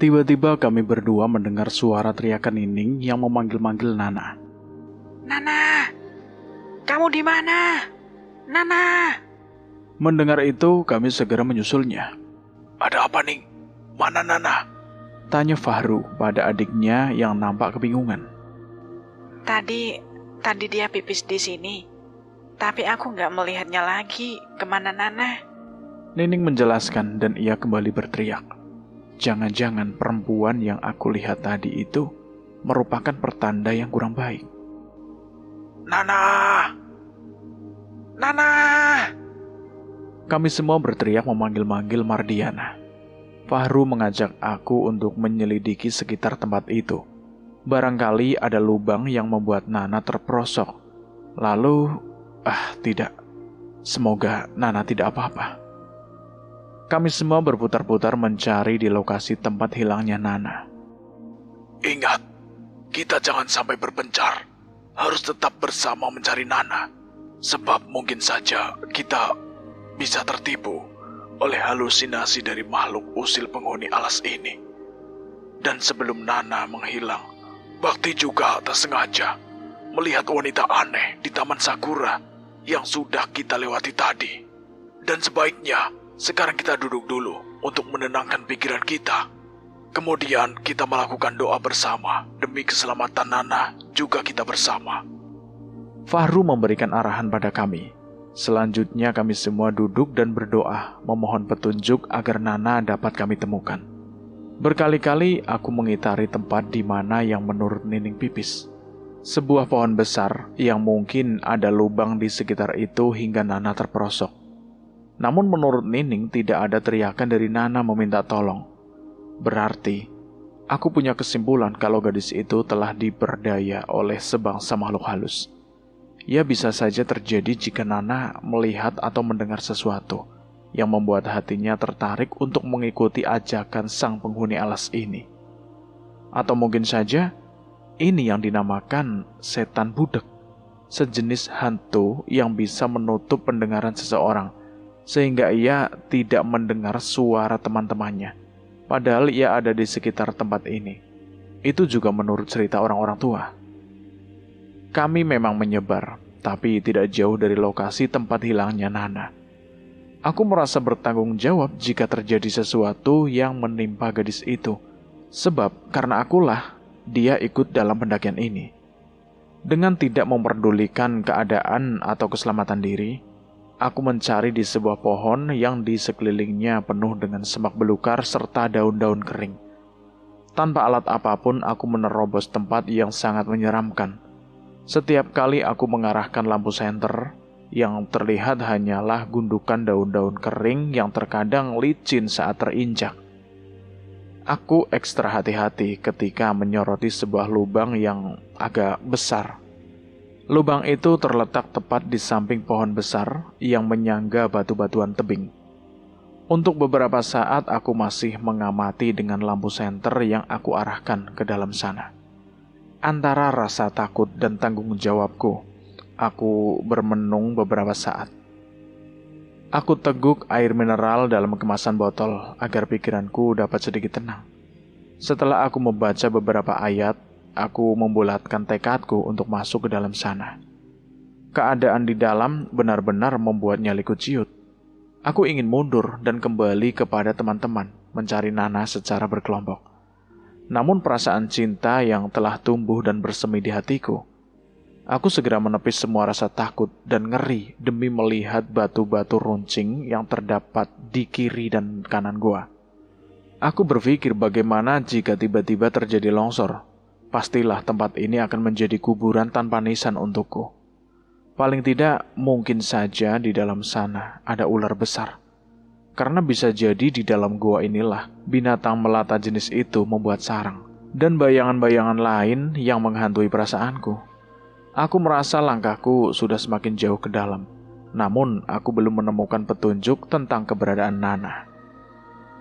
Tiba-tiba kami berdua mendengar suara teriakan Nining yang memanggil-manggil Nana. Nana, kamu di mana? Nana. Mendengar itu, kami segera menyusulnya. Ada apa, Ning? Mana Nana? Tanya Fahru pada adiknya yang nampak kebingungan. Tadi dia pipis di sini, tapi aku nggak melihatnya lagi. Kemana Nana? Nining menjelaskan dan ia kembali berteriak. Jangan-jangan perempuan yang aku lihat tadi itu merupakan pertanda yang kurang baik. Nana! Nana! Kami semua berteriak memanggil-manggil Mardiana. Fahru mengajak aku untuk menyelidiki sekitar tempat itu. Barangkali ada lubang yang membuat Nana terperosok. Lalu, tidak. Semoga Nana tidak apa-apa. Kami semua berputar-putar mencari di lokasi tempat hilangnya Nana. Ingat, kita jangan sampai berpencar. Harus tetap bersama mencari Nana. Sebab mungkin saja kita bisa tertipu oleh halusinasi dari makhluk usil penghuni alas ini. Dan sebelum Nana menghilang, Bakti juga tak sengaja melihat wanita aneh di Taman Sakura yang sudah kita lewati tadi. Dan sebaiknya sekarang kita duduk dulu untuk menenangkan pikiran kita. Kemudian kita melakukan doa bersama demi keselamatan Nana juga kita bersama. Fahru memberikan arahan pada kami. Selanjutnya kami semua duduk dan berdoa memohon petunjuk agar Nana dapat kami temukan. Berkali-kali aku mengitari tempat di mana yang menurut Nining pipis. Sebuah pohon besar yang mungkin ada lubang di sekitar itu hingga Nana terperosok. Namun menurut Nining tidak ada teriakan dari Nana meminta tolong. Berarti, aku punya kesimpulan kalau gadis itu telah diperdaya oleh sebangsa makhluk halus. Ya bisa saja terjadi jika Nana melihat atau mendengar sesuatu yang membuat hatinya tertarik untuk mengikuti ajakan sang penghuni alas ini. Atau mungkin saja, ini yang dinamakan setan budek, sejenis hantu yang bisa menutup pendengaran seseorang, sehingga ia tidak mendengar suara teman-temannya, padahal ia ada di sekitar tempat ini. Itu juga menurut cerita orang-orang tua. Kami memang menyebar, tapi tidak jauh dari lokasi tempat hilangnya Nana. Aku merasa bertanggung jawab jika terjadi sesuatu yang menimpa gadis itu, sebab karena akulah dia ikut dalam pendakian ini. Dengan tidak memperdulikan keadaan atau keselamatan diri, aku mencari di sebuah pohon yang di sekelilingnya penuh dengan semak belukar serta daun-daun kering. Tanpa alat apapun, aku menerobos tempat yang sangat menyeramkan. Setiap kali aku mengarahkan lampu senter, yang terlihat hanyalah gundukan daun-daun kering yang terkadang licin saat terinjak. Aku ekstra hati-hati ketika menyoroti sebuah lubang yang agak besar. Lubang itu terletak tepat di samping pohon besar yang menyangga batu-batuan tebing. Untuk beberapa saat aku masih mengamati dengan lampu senter yang aku arahkan ke dalam sana. Antara rasa takut dan tanggung jawabku, aku bermenung beberapa saat. Aku teguk air mineral dalam kemasan botol agar pikiranku dapat sedikit tenang. Setelah aku membaca beberapa ayat, aku membulatkan tekadku untuk masuk ke dalam sana. Keadaan di dalam benar-benar membuat nyaliku ciut. Aku ingin mundur dan kembali kepada teman-teman, mencari Nana secara berkelompok. Namun perasaan cinta yang telah tumbuh dan bersemi di hatiku, aku segera menepis semua rasa takut dan ngeri demi melihat batu-batu runcing yang terdapat di kiri dan kanan gua. Aku berpikir bagaimana jika tiba-tiba terjadi longsor. Pastilah tempat ini akan menjadi kuburan tanpa nisan untukku. Paling tidak, mungkin saja di dalam sana ada ular besar. Karena bisa jadi di dalam gua inilah binatang melata jenis itu membuat sarang. Dan bayangan-bayangan lain yang menghantui perasaanku. Aku merasa langkahku sudah semakin jauh ke dalam. Namun, aku belum menemukan petunjuk tentang keberadaan Nana.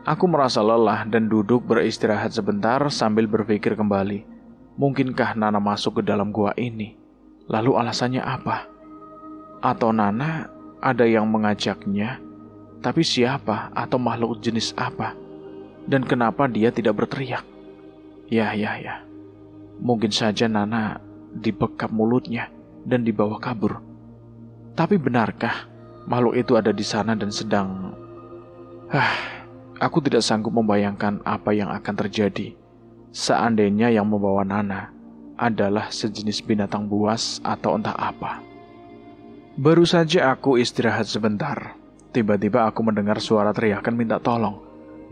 Aku merasa lelah dan duduk beristirahat sebentar sambil berpikir kembali. Mungkinkah Nana masuk ke dalam gua ini? Lalu alasannya apa? Atau Nana ada yang mengajaknya? Tapi siapa atau makhluk jenis apa? Dan kenapa dia tidak berteriak? Ya. Mungkin saja Nana dibekap mulutnya dan dibawa kabur. Tapi benarkah makhluk itu ada di sana dan sedang... Aku tidak sanggup membayangkan apa yang akan terjadi seandainya yang membawa Nana adalah sejenis binatang buas atau entah apa. Baru saja aku istirahat sebentar. Tiba-tiba aku mendengar suara teriakan minta tolong,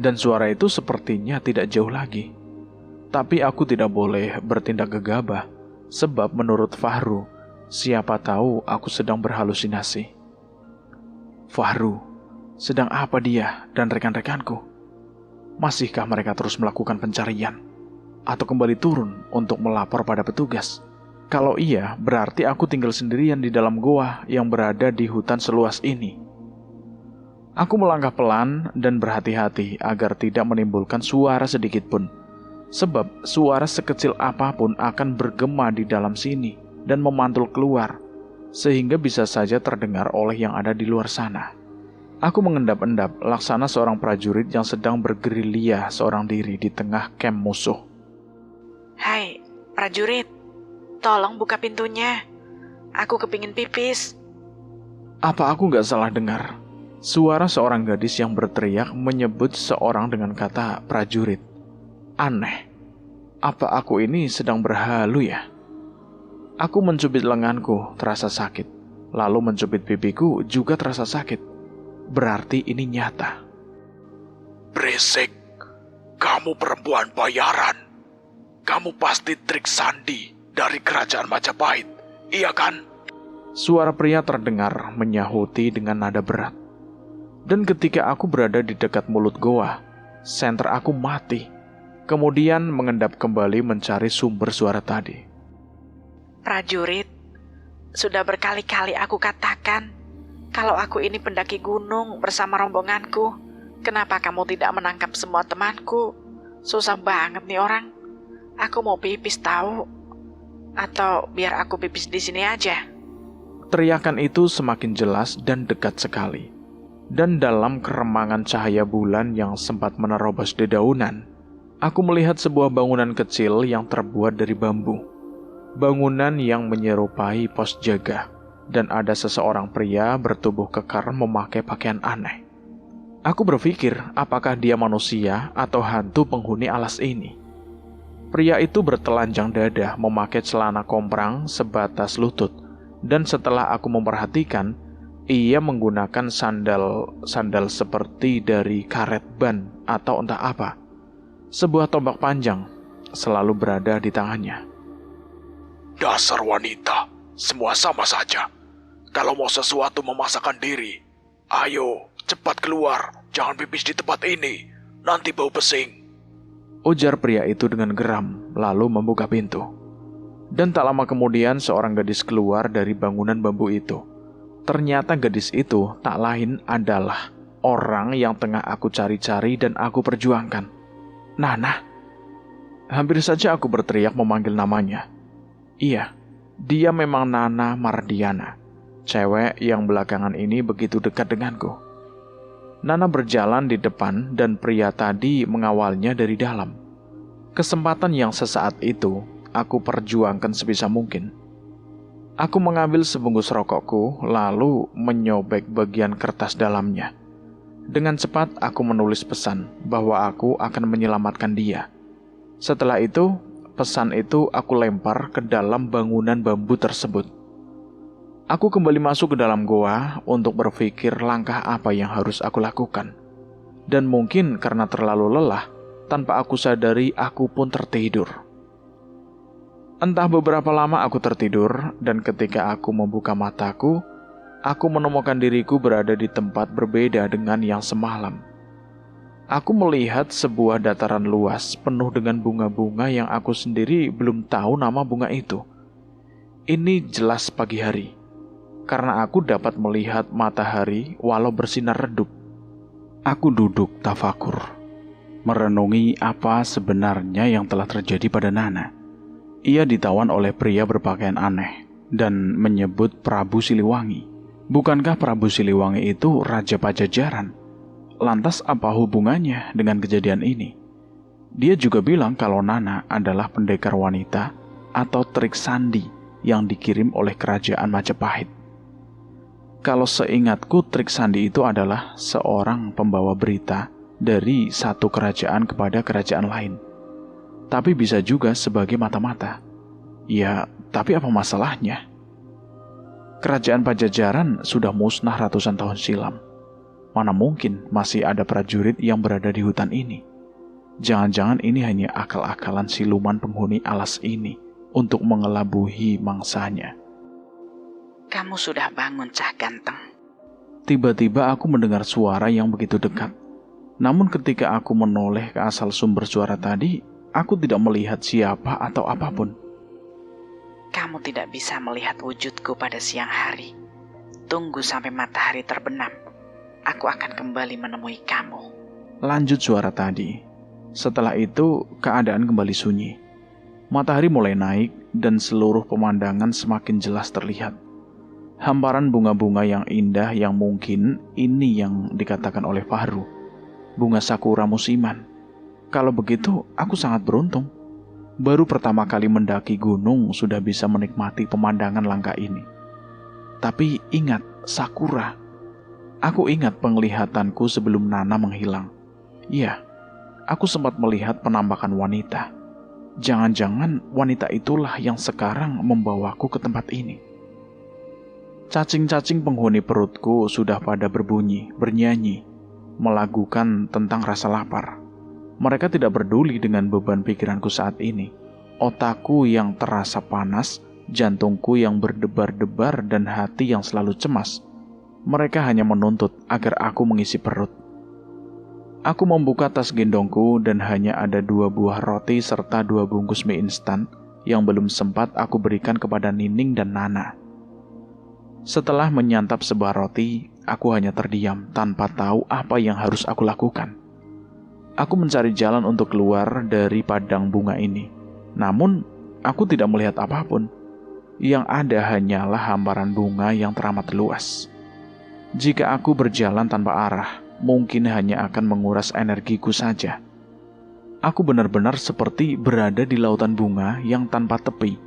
dan suara itu sepertinya tidak jauh lagi. Tapi aku tidak boleh bertindak gegabah, sebab menurut Fahru, siapa tahu aku sedang berhalusinasi. Fahru, sedang apa dia dan rekan-rekanku? Masihkah mereka terus melakukan pencarian? Atau kembali turun untuk melapor pada petugas? Kalau iya, berarti aku tinggal sendirian di dalam goa yang berada di hutan seluas ini. Aku melangkah pelan dan berhati-hati agar tidak menimbulkan suara sedikit pun. Sebab suara sekecil apapun akan bergema di dalam sini dan memantul keluar, sehingga bisa saja terdengar oleh yang ada di luar sana. Aku mengendap-endap laksana seorang prajurit yang sedang bergerilya seorang diri di tengah kamp musuh. Hai, prajurit, tolong buka pintunya. Aku kepingin pipis. Apa aku gak salah dengar? Suara seorang gadis yang berteriak menyebut seorang dengan kata prajurit. Aneh, apa aku ini sedang berhalu ya? Aku mencubit lenganku, terasa sakit. Lalu mencubit pipiku juga terasa sakit. Berarti ini nyata. Berisik, kamu perempuan bayaran. Kamu pasti trik sandi dari kerajaan Majapahit, iya kan? Suara pria terdengar menyahuti dengan nada berat. Dan ketika aku berada di dekat mulut goa, senter aku mati. Kemudian mengendap kembali mencari sumber suara tadi. Prajurit, sudah berkali-kali aku katakan, kalau aku ini pendaki gunung bersama rombonganku, kenapa kamu tidak menangkap semua temanku? Susah banget nih orang. Aku mau pipis tahu. Atau biar aku pipis di sini aja. Teriakan itu semakin jelas dan dekat sekali. Dan dalam keremangan cahaya bulan yang sempat menerobos dedaunan, aku melihat sebuah bangunan kecil yang terbuat dari bambu. Bangunan yang menyerupai pos jaga, dan ada seseorang pria bertubuh kekar memakai pakaian aneh. Aku berpikir apakah dia manusia atau hantu penghuni alas ini. Pria itu bertelanjang dada memakai celana komprang sebatas lutut, dan setelah aku memperhatikan, ia menggunakan sandal seperti dari karet ban atau entah apa. Sebuah tombak panjang selalu berada di tangannya. Dasar wanita, semua sama saja. Kalau mau sesuatu memaksakan diri, ayo cepat keluar, jangan pipis di tempat ini, nanti bau pesing. Ujar pria itu dengan geram, lalu membuka pintu. Dan tak lama kemudian seorang gadis keluar dari bangunan bambu itu. Ternyata gadis itu tak lain adalah orang yang tengah aku cari-cari dan aku perjuangkan. Nana. Hampir saja aku berteriak memanggil namanya. Iya, dia memang Nana Mardiana, cewek yang belakangan ini begitu dekat denganku. Nana berjalan di depan dan pria tadi mengawalnya dari dalam. Kesempatan yang sesaat itu aku perjuangkan sebisa mungkin. Aku mengambil sebungkus rokokku, lalu menyobek bagian kertas dalamnya. Dengan cepat aku menulis pesan bahwa aku akan menyelamatkan dia. Setelah itu, pesan itu aku lempar ke dalam bangunan bambu tersebut. Aku kembali masuk ke dalam goa untuk berpikir langkah apa yang harus aku lakukan. Dan mungkin karena terlalu lelah, tanpa aku sadari aku pun tertidur. Entah beberapa lama aku tertidur, dan ketika aku membuka mataku, aku menemukan diriku berada di tempat berbeda dengan yang semalam. Aku melihat sebuah dataran luas penuh dengan bunga-bunga yang aku sendiri belum tahu nama bunga itu. Ini jelas pagi hari, karena aku dapat melihat matahari walau bersinar redup. Aku duduk tafakur, merenungi apa sebenarnya yang telah terjadi pada Nana. Ia ditawan oleh pria berpakaian aneh dan menyebut Prabu Siliwangi. Bukankah Prabu Siliwangi itu Raja Pajajaran? Lantas apa hubungannya dengan kejadian ini? Dia juga bilang kalau Nana adalah pendekar wanita atau trik sandi yang dikirim oleh kerajaan Majapahit. Kalau seingatku, trik sandi itu adalah seorang pembawa berita dari satu kerajaan kepada kerajaan lain. Tapi bisa juga sebagai mata-mata. Ya, tapi apa masalahnya? Kerajaan Pajajaran sudah musnah ratusan tahun silam. Mana mungkin masih ada prajurit yang berada di hutan ini? Jangan-jangan ini hanya akal-akalan siluman penghuni alas ini untuk mengelabuhi mangsanya. Kamu sudah bangun, Cah Ganteng. Tiba-tiba aku mendengar suara yang begitu dekat. Namun ketika aku menoleh ke asal sumber suara tadi, aku tidak melihat siapa atau apapun. Kamu tidak bisa melihat wujudku pada siang hari. Tunggu sampai matahari terbenam. Aku akan kembali menemui kamu. Lanjut suara tadi. Setelah itu, keadaan kembali sunyi. Matahari mulai naik dan seluruh pemandangan semakin jelas terlihat. Hamparan bunga-bunga yang indah yang mungkin ini yang dikatakan oleh Fahru. Bunga sakura musiman. Kalau begitu, aku sangat beruntung. Baru pertama kali mendaki gunung sudah bisa menikmati pemandangan langka ini. Tapi ingat, sakura. Aku ingat penglihatanku sebelum Nana menghilang. Iya, aku sempat melihat penampakan wanita. Jangan-jangan wanita itulah yang sekarang membawaku ke tempat ini. Cacing-cacing penghuni perutku sudah pada berbunyi, bernyanyi, melagukan tentang rasa lapar. Mereka tidak peduli dengan beban pikiranku saat ini. Otakku yang terasa panas, jantungku yang berdebar-debar, dan hati yang selalu cemas. Mereka hanya menuntut agar aku mengisi perut. Aku membuka tas gendongku dan hanya ada 2 buah roti serta 2 bungkus mie instan yang belum sempat aku berikan kepada Nining dan Nana. Setelah menyantap sebuah roti, aku hanya terdiam tanpa tahu apa yang harus aku lakukan. Aku mencari jalan untuk keluar dari padang bunga ini. Namun, aku tidak melihat apapun. Yang ada hanyalah hamparan bunga yang teramat luas. Jika aku berjalan tanpa arah, mungkin hanya akan menguras energiku saja. Aku benar-benar seperti berada di lautan bunga yang tanpa tepi.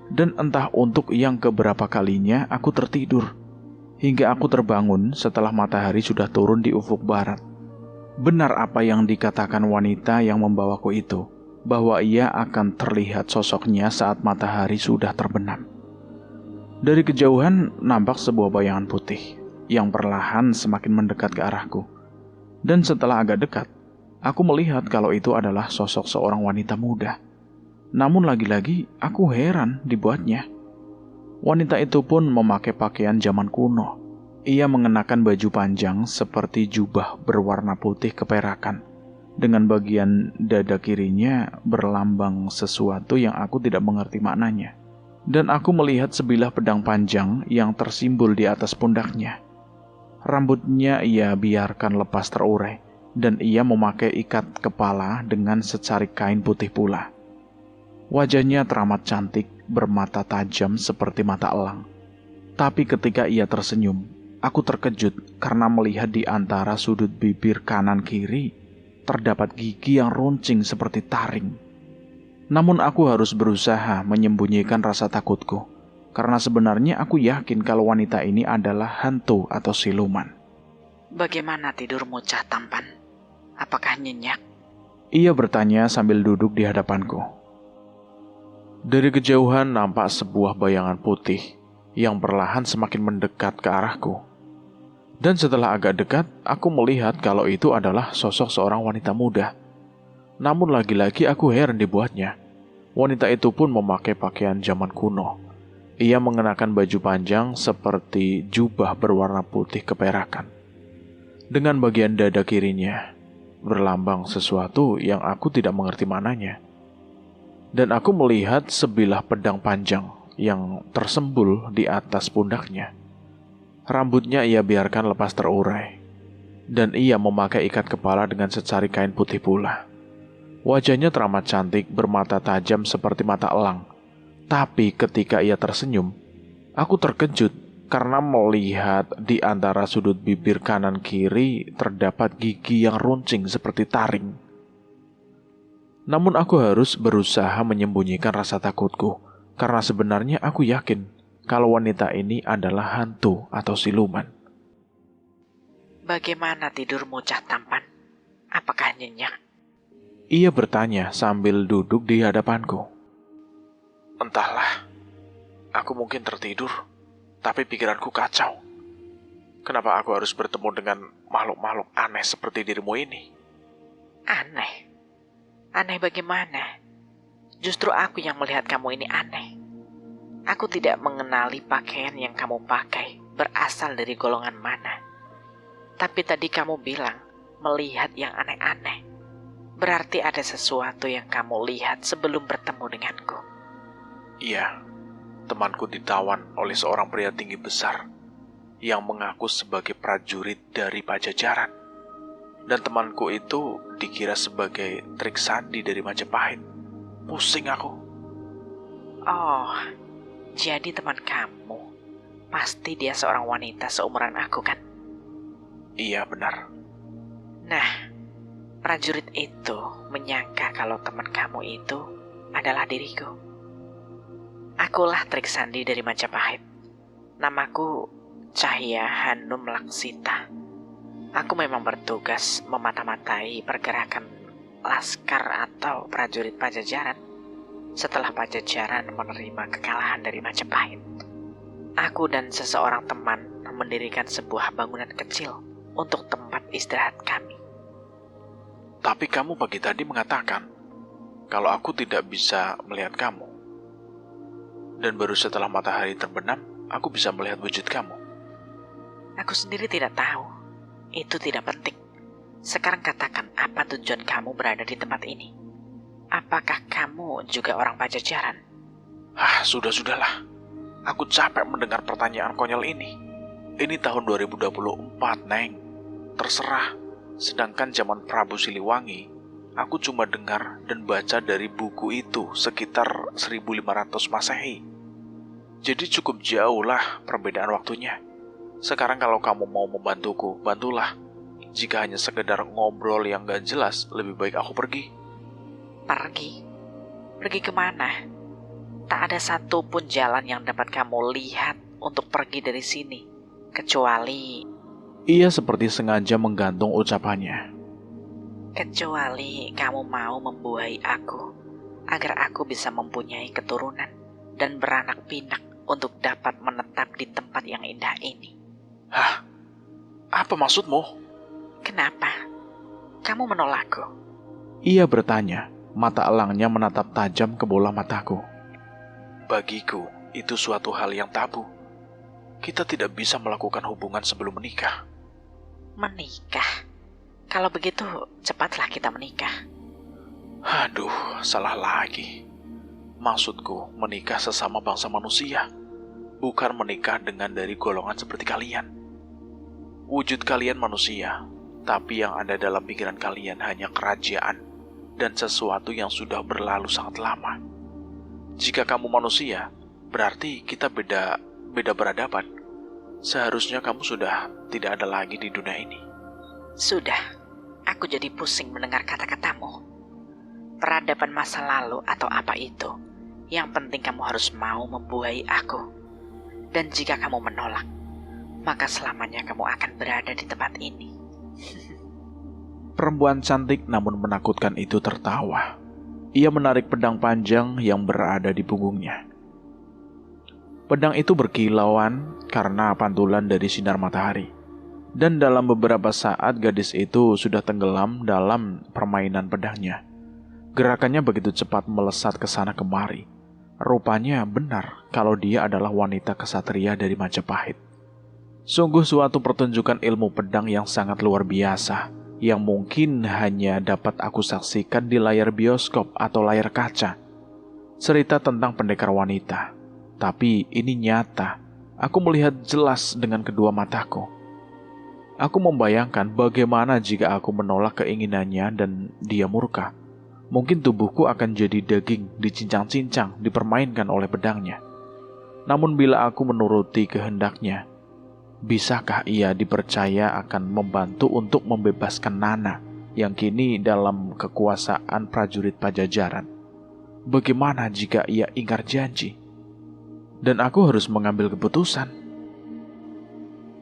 Dan entah untuk yang keberapa kalinya aku tertidur. Hingga aku terbangun setelah matahari sudah turun di ufuk barat. Benar apa yang dikatakan wanita yang membawaku itu, bahwa ia akan terlihat sosoknya saat matahari sudah terbenam. Dari kejauhan nampak sebuah bayangan putih yang perlahan semakin mendekat ke arahku. Dan setelah agak dekat, aku melihat kalau itu adalah sosok seorang wanita muda. Namun lagi-lagi aku heran dibuatnya. Wanita itu pun memakai pakaian zaman kuno. Ia mengenakan baju panjang seperti jubah berwarna putih keperakan. Dengan bagian dada kirinya berlambang sesuatu yang aku tidak mengerti maknanya. Dan aku melihat sebilah pedang panjang yang tersimbol di atas pundaknya. Rambutnya ia biarkan lepas terurai. Dan ia memakai ikat kepala dengan secarik kain putih pula. Wajahnya teramat cantik, bermata tajam seperti mata elang. Tapi ketika ia tersenyum, aku terkejut karena melihat di antara sudut bibir kanan kiri terdapat gigi yang runcing seperti taring. Namun aku harus berusaha menyembunyikan rasa takutku, karena sebenarnya aku yakin kalau wanita ini adalah hantu atau siluman. Bagaimana tidurmu, cah tampan? Apakah nyenyak? Ia bertanya sambil duduk di hadapanku. Dari kejauhan nampak sebuah bayangan putih yang perlahan semakin mendekat ke arahku. Dan setelah agak dekat, aku melihat kalau itu adalah sosok seorang wanita muda. Namun lagi-lagi aku heran dibuatnya. Wanita itu pun memakai pakaian zaman kuno. Ia mengenakan baju panjang seperti jubah berwarna putih keperakan. Dengan bagian dada kirinya berlambang sesuatu yang aku tidak mengerti maknanya. Dan aku melihat sebilah pedang panjang yang tersembul di atas pundaknya. Rambutnya ia biarkan lepas terurai. Dan ia memakai ikat kepala dengan secari kain putih pula. Wajahnya teramat cantik, bermata tajam seperti mata elang. Tapi ketika ia tersenyum, aku terkejut karena melihat di antara sudut bibir kanan kiri terdapat gigi yang runcing seperti taring. Namun aku harus berusaha menyembunyikan rasa takutku, karena sebenarnya aku yakin kalau wanita ini adalah hantu atau siluman. Bagaimana tidurmu, cah tampan? Apakah nyenyak? Ia bertanya sambil duduk di hadapanku. Entahlah, aku mungkin tertidur, tapi pikiranku kacau. Kenapa aku harus bertemu dengan makhluk-makhluk aneh seperti dirimu ini? Aneh? Aneh bagaimana? Justru aku yang melihat kamu ini aneh. Aku tidak mengenali pakaian yang kamu pakai berasal dari golongan mana. Tapi tadi kamu bilang melihat yang aneh-aneh. Berarti ada sesuatu yang kamu lihat sebelum bertemu denganku. Iya, temanku ditawan oleh seorang pria tinggi besar yang mengaku sebagai prajurit dari Pajajaran. Dan temanku itu dikira sebagai trik sandi dari Majapahit. Pusing aku. Oh, jadi teman kamu. Pasti dia seorang wanita seumuran aku kan? Iya, benar. Nah, prajurit itu menyangka kalau teman kamu itu adalah diriku. Akulah trik sandi dari Majapahit. Namaku Cahya Hanum Laksita. Aku memang bertugas memata-matai pergerakan laskar atau prajurit Pajajaran setelah Pajajaran menerima kekalahan dari Majapahit. Aku dan seseorang teman mendirikan sebuah bangunan kecil untuk tempat istirahat kami. Tapi kamu pagi tadi mengatakan kalau aku tidak bisa melihat kamu. Dan baru setelah matahari terbenam, aku bisa melihat wujud kamu. Aku sendiri tidak tahu. Itu tidak penting. Sekarang katakan apa tujuan kamu berada di tempat ini? Apakah kamu juga orang Pajajaran? Sudahlah. Aku capek mendengar pertanyaan konyol ini. Ini tahun 2024, Neng. Terserah. Sedangkan zaman Prabu Siliwangi, aku cuma dengar dan baca dari buku itu sekitar 1500 Masehi. Jadi cukup jauh lah perbedaan waktunya. Sekarang kalau kamu mau membantuku, bantulah. Jika hanya sekedar ngobrol yang gak jelas, lebih baik aku pergi. Pergi? Pergi kemana? Tak ada satupun jalan yang dapat kamu lihat untuk pergi dari sini. Kecuali Ia seperti sengaja menggantung ucapannya. kamu mau membuai aku agar aku bisa mempunyai keturunan dan beranak pinak untuk dapat menetap di tempat yang indah ini. Apa maksudmu? Kenapa? Kamu menolakku? Ia bertanya, mata elangnya menatap tajam ke bola mataku. Bagiku, itu suatu hal yang tabu. Kita tidak bisa melakukan hubungan sebelum menikah. Menikah? Kalau begitu, cepatlah kita menikah. Salah lagi. Maksudku, menikah sesama bangsa manusia, bukan menikah dengan dari golongan seperti kalian. Wujud kalian manusia, tapi yang ada dalam pikiran kalian hanya kerajaan dan sesuatu yang sudah berlalu sangat lama. Jika kamu manusia, berarti kita beda beradaban. Seharusnya kamu sudah tidak ada lagi di dunia ini. Sudah, aku jadi pusing mendengar kata-katamu. Peradaban masa lalu atau apa itu, yang penting kamu harus mau membuai aku. Dan jika kamu menolak, maka selamanya kamu akan berada di tempat ini. Perempuan cantik namun menakutkan itu tertawa. Ia menarik pedang panjang yang berada di punggungnya. Pedang itu berkilauan karena pantulan dari sinar matahari. Dan dalam beberapa saat gadis itu sudah tenggelam dalam permainan pedangnya. Gerakannya begitu cepat melesat ke sana kemari. Rupanya benar kalau dia adalah wanita kesatria dari Majapahit. Sungguh suatu pertunjukan ilmu pedang yang sangat luar biasa, yang mungkin hanya dapat aku saksikan di layar bioskop atau layar kaca. Cerita tentang pendekar wanita, tapi ini nyata. Aku melihat jelas dengan kedua mataku. Aku membayangkan bagaimana jika aku menolak keinginannya dan dia murka. Mungkin tubuhku akan jadi daging, dicincang-cincang, dipermainkan oleh pedangnya. Namun bila aku menuruti kehendaknya, bisakah ia dipercaya akan membantu untuk membebaskan Nana yang kini dalam kekuasaan prajurit Pajajaran? Bagaimana jika ia ingkar janji? Dan aku harus mengambil keputusan.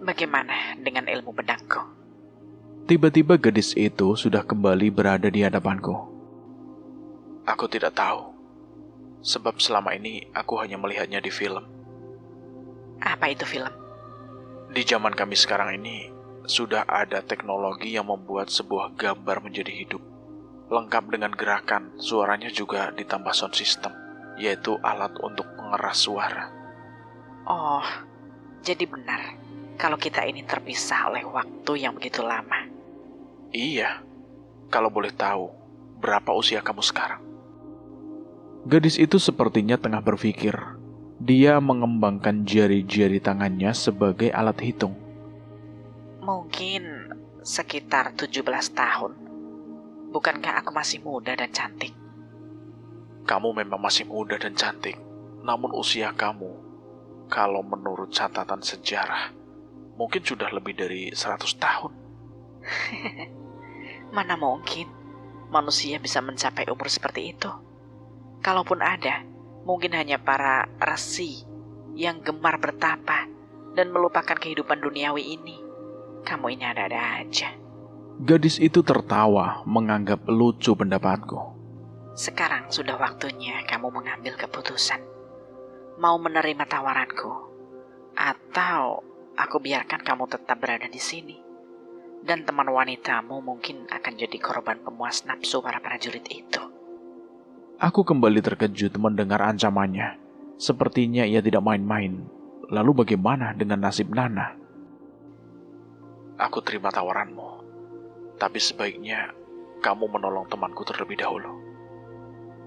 Bagaimana dengan ilmu pedangku? Tiba-tiba gadis itu sudah kembali berada di hadapanku. Aku tidak tahu, sebab selama ini aku hanya melihatnya di film. Apa itu film? Di zaman kami sekarang ini, sudah ada teknologi yang membuat sebuah gambar menjadi hidup. Lengkap dengan gerakan, suaranya juga ditambah sound system, yaitu alat untuk pengeras suara. Oh, jadi benar kalau kita ini terpisah oleh waktu yang begitu lama. Iya, kalau boleh tahu, berapa usia kamu sekarang? Gadis itu sepertinya tengah berpikir. Dia mengembangkan jari-jari tangannya sebagai alat hitung. Mungkin sekitar 17 tahun. Bukankah aku masih muda dan cantik? Kamu memang masih muda dan cantik, namun usia kamu, kalau menurut catatan sejarah, mungkin sudah lebih dari 100 tahun. Mana mungkin manusia bisa mencapai umur seperti itu? Kalaupun ada, mungkin hanya para resi yang gemar bertapa dan melupakan kehidupan duniawi ini. Kamu ini ada-ada aja. Gadis itu tertawa menganggap lucu pendapatku. Sekarang sudah waktunya kamu mengambil keputusan. Mau menerima tawaranku, atau aku biarkan kamu tetap berada di sini. Dan teman wanitamu mungkin akan jadi korban pemuas nafsu para prajurit itu. Aku kembali terkejut mendengar ancamannya. Sepertinya ia tidak main-main. Lalu bagaimana dengan nasib Nana? Aku terima tawaranmu, tapi sebaiknya kamu menolong temanku terlebih dahulu.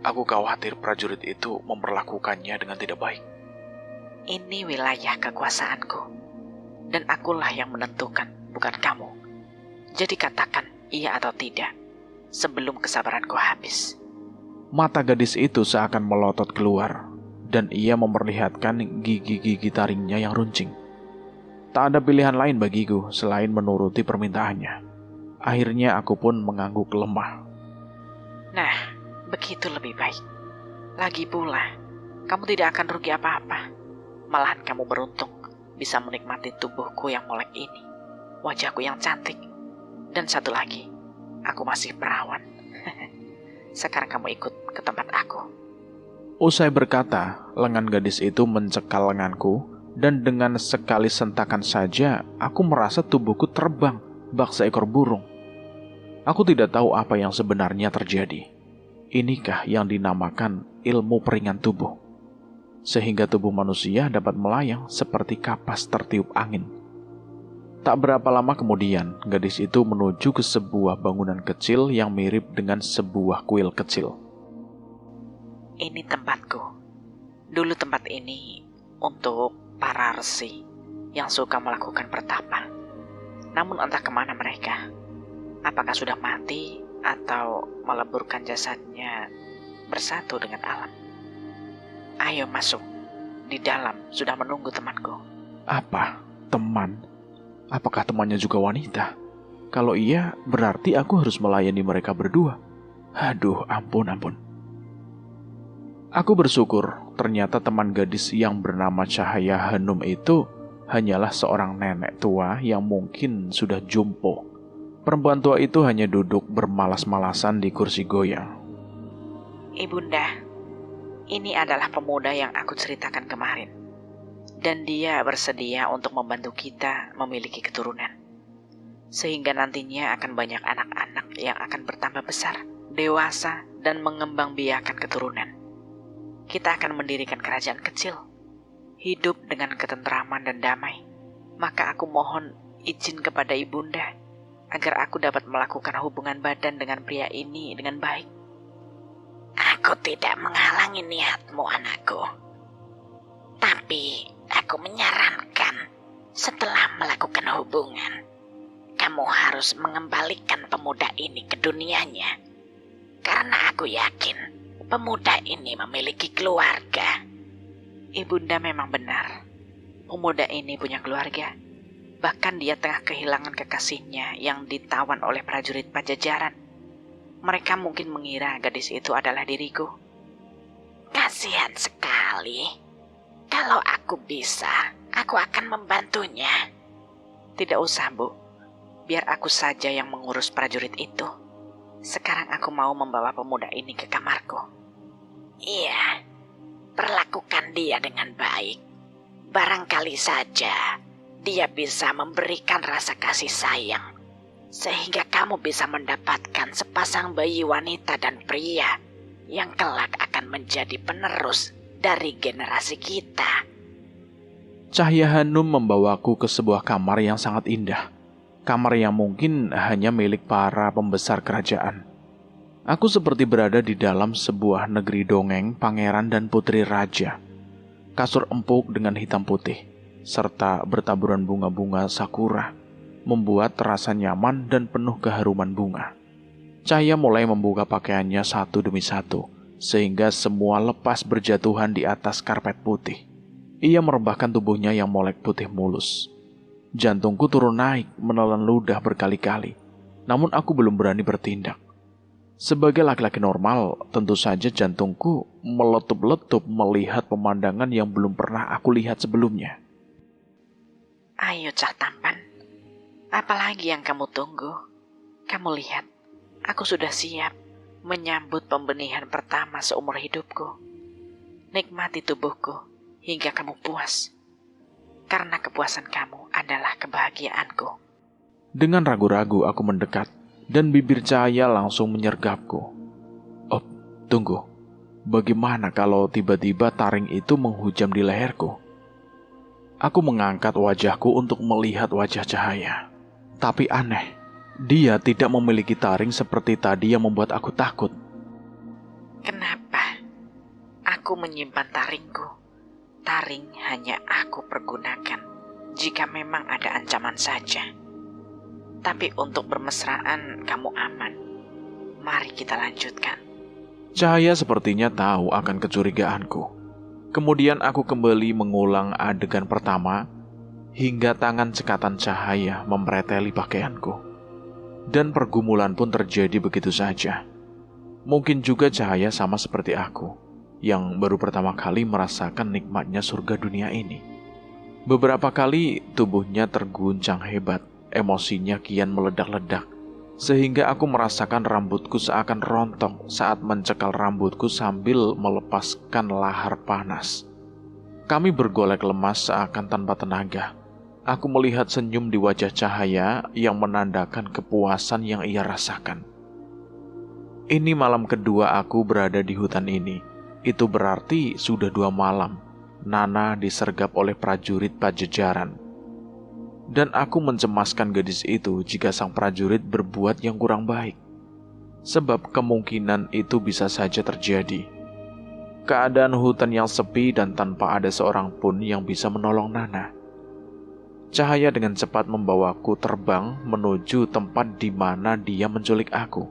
Aku khawatir prajurit itu memperlakukannya dengan tidak baik. Ini wilayah kekuasaanku, dan akulah yang menentukan, bukan kamu. Jadi katakan iya atau tidak, sebelum kesabaranku habis. Mata gadis itu seakan melotot keluar, dan ia memperlihatkan gigi-gigi taringnya yang runcing. Tak ada pilihan lain bagiku selain menuruti permintaannya. Akhirnya aku pun mengangguk lemah. Nah, begitu lebih baik. Lagi pula, kamu tidak akan rugi apa-apa. Malahan kamu beruntung bisa menikmati tubuhku yang molek ini, wajahku yang cantik, dan satu lagi, aku masih perawan. Sekarang kamu ikut ke tempat aku. Usai berkata, lengan gadis itu mencekal lenganku, dan dengan sekali sentakan saja, aku merasa tubuhku terbang bak seekor burung. Aku tidak tahu apa yang sebenarnya terjadi. Inikah yang dinamakan ilmu peringan tubuh? Sehingga tubuh manusia dapat melayang seperti kapas tertiup angin. Tak berapa lama kemudian, gadis itu menuju ke sebuah bangunan kecil yang mirip dengan sebuah kuil kecil. Ini tempatku. Dulu tempat ini untuk para resi yang suka melakukan pertapa. Namun entah kemana mereka. Apakah sudah mati atau meleburkan jasadnya bersatu dengan alam? Ayo masuk. Di dalam sudah menunggu temanku. Apa? Teman? Apakah temannya juga wanita? Kalau iya, berarti aku harus melayani mereka berdua. Aduh, ampun. Aku bersyukur ternyata teman gadis yang bernama Cahaya Hanum itu hanyalah seorang nenek tua yang mungkin sudah jumpo. Perempuan tua itu hanya duduk bermalas-malasan di kursi goyang. Ibunda, ini adalah pemuda yang aku ceritakan kemarin. Dan dia bersedia untuk membantu kita memiliki keturunan. Sehingga nantinya akan banyak anak-anak yang akan bertambah besar, dewasa, dan mengembangbiakan keturunan. Kita akan mendirikan kerajaan kecil, hidup dengan ketentraman dan damai. Maka aku mohon izin kepada ibunda, agar aku dapat melakukan hubungan badan dengan pria ini dengan baik. Aku tidak menghalangi niatmu, anakku. Tapi aku menyarankan setelah melakukan hubungan, kamu harus mengembalikan pemuda ini ke dunianya. Karena aku yakin pemuda ini memiliki keluarga. Ibunda memang benar. Pemuda ini punya keluarga. Bahkan dia tengah kehilangan kekasihnya yang ditawan oleh prajurit Pajajaran. Mereka mungkin mengira gadis itu adalah diriku. Kasihan sekali. Kalau aku bisa, aku akan membantunya. Tidak usah, Bu. Biar aku saja yang mengurus prajurit itu. Sekarang aku mau membawa pemuda ini ke kamarku. Iya, perlakukan dia dengan baik. Barangkali saja dia bisa memberikan rasa kasih sayang, sehingga kamu bisa mendapatkan sepasang bayi wanita dan pria yang kelak akan menjadi penerus dari generasi kita. Cahya Hanum membawaku ke sebuah kamar yang sangat indah. Kamar yang mungkin hanya milik para pembesar kerajaan. Aku seperti berada di dalam sebuah negeri dongeng pangeran dan putri raja. Kasur empuk dengan hitam putih, serta bertaburan bunga-bunga sakura, membuat terasa nyaman dan penuh keharuman bunga. Cahaya mulai membuka pakaiannya satu demi satu, sehingga semua lepas berjatuhan di atas karpet putih. Ia merebahkan tubuhnya yang molek putih mulus. Jantungku turun naik, menelan ludah berkali-kali. Namun aku belum berani bertindak. Sebagai laki-laki normal, tentu saja jantungku meletup-letup melihat pemandangan yang belum pernah aku lihat sebelumnya. Ayo cah tampan, apalagi yang kamu tunggu? Kamu lihat, aku sudah siap menyambut pembenihan pertama seumur hidupku. Nikmati tubuhku hingga kamu puas. Karena kepuasan kamu adalah kebahagiaanku. Dengan ragu-ragu aku mendekat, dan bibir Cahaya langsung menyergapku. Oh, tunggu. Bagaimana kalau tiba-tiba taring itu menghujam di leherku? Aku mengangkat wajahku untuk melihat wajah Cahaya. Tapi aneh, dia tidak memiliki taring seperti tadi yang membuat aku takut. Kenapa? Aku menyimpan taringku. Taring hanya aku pergunakan jika memang ada ancaman saja. Tapi untuk bermesraan kamu aman. Mari kita lanjutkan. Cahaya sepertinya tahu akan kecurigaanku. Kemudian aku kembali mengulang adegan pertama hingga tangan cekatan Cahaya mempreteli pakaianku. Dan pergumulan pun terjadi begitu saja. Mungkin juga Cahaya sama seperti aku, yang baru pertama kali merasakan nikmatnya surga dunia ini. Beberapa kali tubuhnya terguncang hebat, emosinya kian meledak-ledak, sehingga aku merasakan rambutku seakan rontok saat mencekal rambutku sambil melepaskan lahar panas. Kami bergolek lemas seakan tanpa tenaga. Aku melihat senyum di wajah Cahaya yang menandakan kepuasan yang ia rasakan. Ini malam kedua aku berada di hutan ini. Itu berarti sudah 2 malam Nana disergap oleh prajurit Pajajaran. Dan aku mencemaskan gadis itu jika sang prajurit berbuat yang kurang baik. Sebab kemungkinan itu bisa saja terjadi. Keadaan hutan yang sepi dan tanpa ada seorang pun yang bisa menolong Nana. Cahaya dengan cepat membawaku terbang menuju tempat di mana dia menculik aku.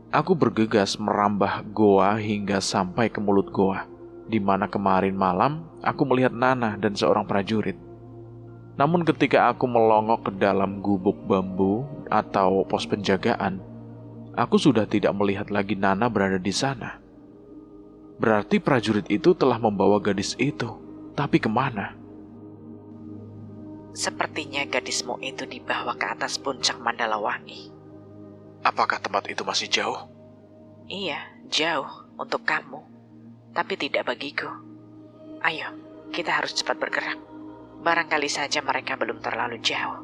Aku bergegas merambah goa hingga sampai ke mulut goa, di mana kemarin malam aku melihat Nana dan seorang prajurit. Namun ketika aku melongok ke dalam gubuk bambu atau pos penjagaan, aku sudah tidak melihat lagi Nana berada di sana. Berarti prajurit itu telah membawa gadis itu, tapi kemana? Sepertinya gadismu itu dibawa ke atas puncak Mandalawangi. Apakah tempat itu masih jauh? Iya, jauh untuk kamu, tapi tidak bagiku. Ayo, kita harus cepat bergerak. Barangkali saja mereka belum terlalu jauh.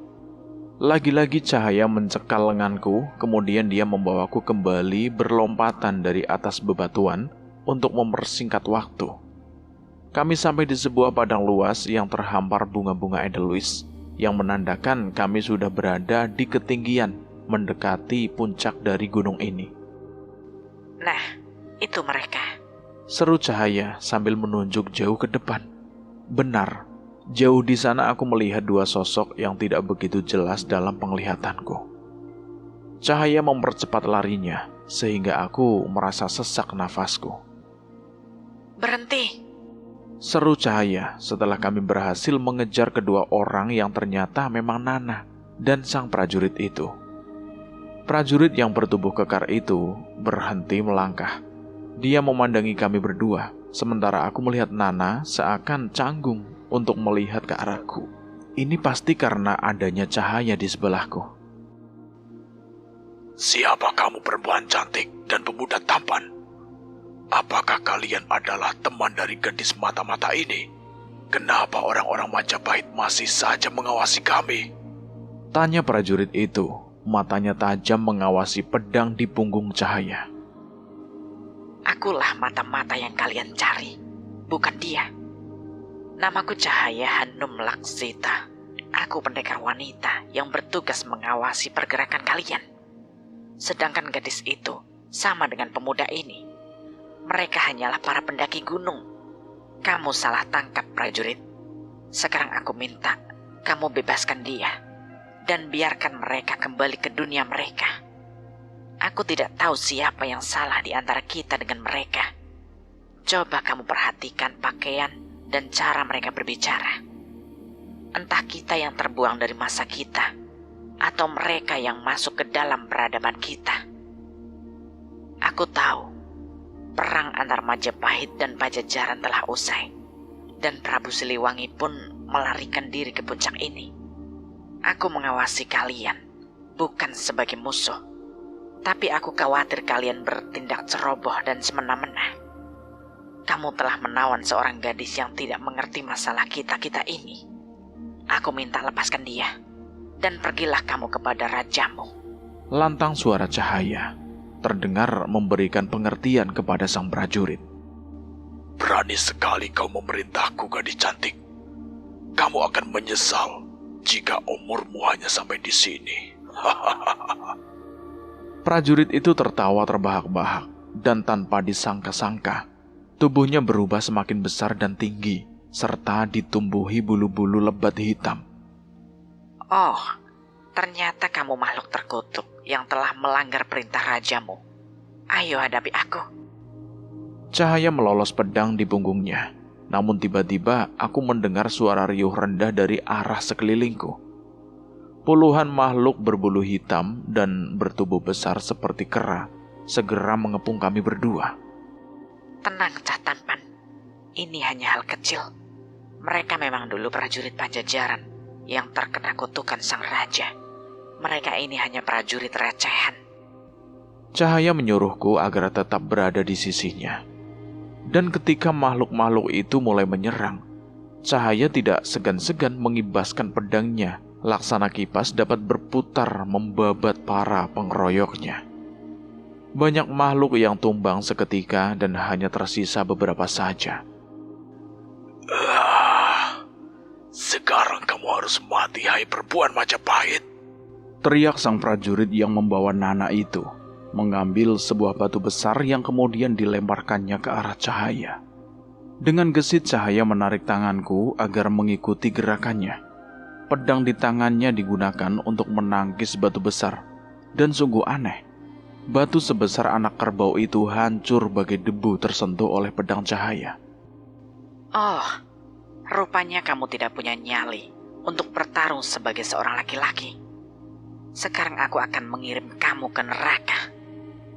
Lagi-lagi cahaya mencekal lenganku, kemudian dia membawaku kembali berlompatan dari atas bebatuan untuk mempersingkat waktu. Kami sampai di sebuah padang luas yang terhampar bunga-bunga edelweiss, yang menandakan kami sudah berada di ketinggian mendekati puncak dari gunung ini. Nah, itu mereka. Seru cahaya sambil menunjuk jauh ke depan. Benar. Jauh di sana aku melihat dua sosok yang tidak begitu jelas dalam penglihatanku. Cahaya mempercepat larinya, sehingga aku merasa sesak nafasku. Berhenti! Seru cahaya setelah kami berhasil mengejar kedua orang yang ternyata memang Nana dan sang prajurit itu. Prajurit yang bertubuh kekar itu berhenti melangkah. Dia memandangi kami berdua, sementara aku melihat Nana seakan canggung untuk melihat ke arahku. Ini pasti karena adanya cahaya di sebelahku. Siapa kamu perempuan cantik dan pemuda tampan? Apakah kalian adalah teman dari gadis mata-mata ini? Kenapa orang-orang Majapahit masih saja mengawasi kami? Tanya prajurit itu, matanya tajam mengawasi pedang di punggung cahaya. Akulah mata-mata yang kalian cari, bukan dia. Namaku Cahaya Hanum Laksita. Aku pendekar wanita yang bertugas mengawasi pergerakan kalian. Sedangkan gadis itu sama dengan pemuda ini. Mereka hanyalah para pendaki gunung. Kamu salah tangkap, prajurit. Sekarang aku minta kamu bebaskan dia dan biarkan mereka kembali ke dunia mereka. Aku tidak tahu siapa yang salah di antara kita dengan mereka. Coba kamu perhatikan pakaian dan cara mereka berbicara. Entah kita yang terbuang dari masa kita, atau mereka yang masuk ke dalam peradaban kita. Aku tahu, perang antar Majapahit dan Pajajaran telah usai, dan Prabu Siliwangi pun melarikan diri ke puncak ini. Aku mengawasi kalian, bukan sebagai musuh, tapi aku khawatir kalian bertindak ceroboh dan semena-mena. Kamu telah menawan seorang gadis yang tidak mengerti masalah kita-kita ini. Aku minta lepaskan dia, dan pergilah kamu kepada rajamu. Lantang suara cahaya terdengar memberikan pengertian kepada sang prajurit. Berani sekali kau memerintahku, gadis cantik. Kamu akan menyesal jika umurmu hanya sampai di sini. Prajurit itu tertawa terbahak-bahak, dan tanpa disangka-sangka, tubuhnya berubah semakin besar dan tinggi, serta ditumbuhi bulu-bulu lebat hitam. Oh, ternyata kamu makhluk terkutuk yang telah melanggar perintah rajamu. Ayo hadapi aku. Cahaya melolos pedang di punggungnya, namun tiba-tiba aku mendengar suara riuh rendah dari arah sekelilingku. Puluhan makhluk berbulu hitam dan bertubuh besar seperti kera segera mengepung kami berdua. Tenang, Cah Tampan. Ini hanya hal kecil. Mereka memang dulu prajurit Pajajaran yang terkena kutukan sang raja. Mereka ini hanya prajurit recehan. Cahaya menyuruhku agar tetap berada di sisinya. Dan ketika makhluk-makhluk itu mulai menyerang, Cahaya tidak segan-segan mengibaskan pedangnya, laksana kipas dapat berputar membabat para pengeroyoknya. Banyak makhluk yang tumbang seketika dan hanya tersisa beberapa saja. Sekarang kamu harus mati, hai perempuan Majapahit. Teriak sang prajurit yang membawa Nana itu, mengambil sebuah batu besar yang kemudian dilemparkannya ke arah Cahaya. Dengan gesit Cahaya menarik tanganku agar mengikuti gerakannya. Pedang di tangannya digunakan untuk menangkis batu besar, dan sungguh aneh. Batu sebesar anak kerbau itu hancur bagai debu tersentuh oleh pedang Cahaya. Oh, rupanya kamu tidak punya nyali untuk bertarung sebagai seorang laki-laki. Sekarang aku akan mengirim kamu ke neraka.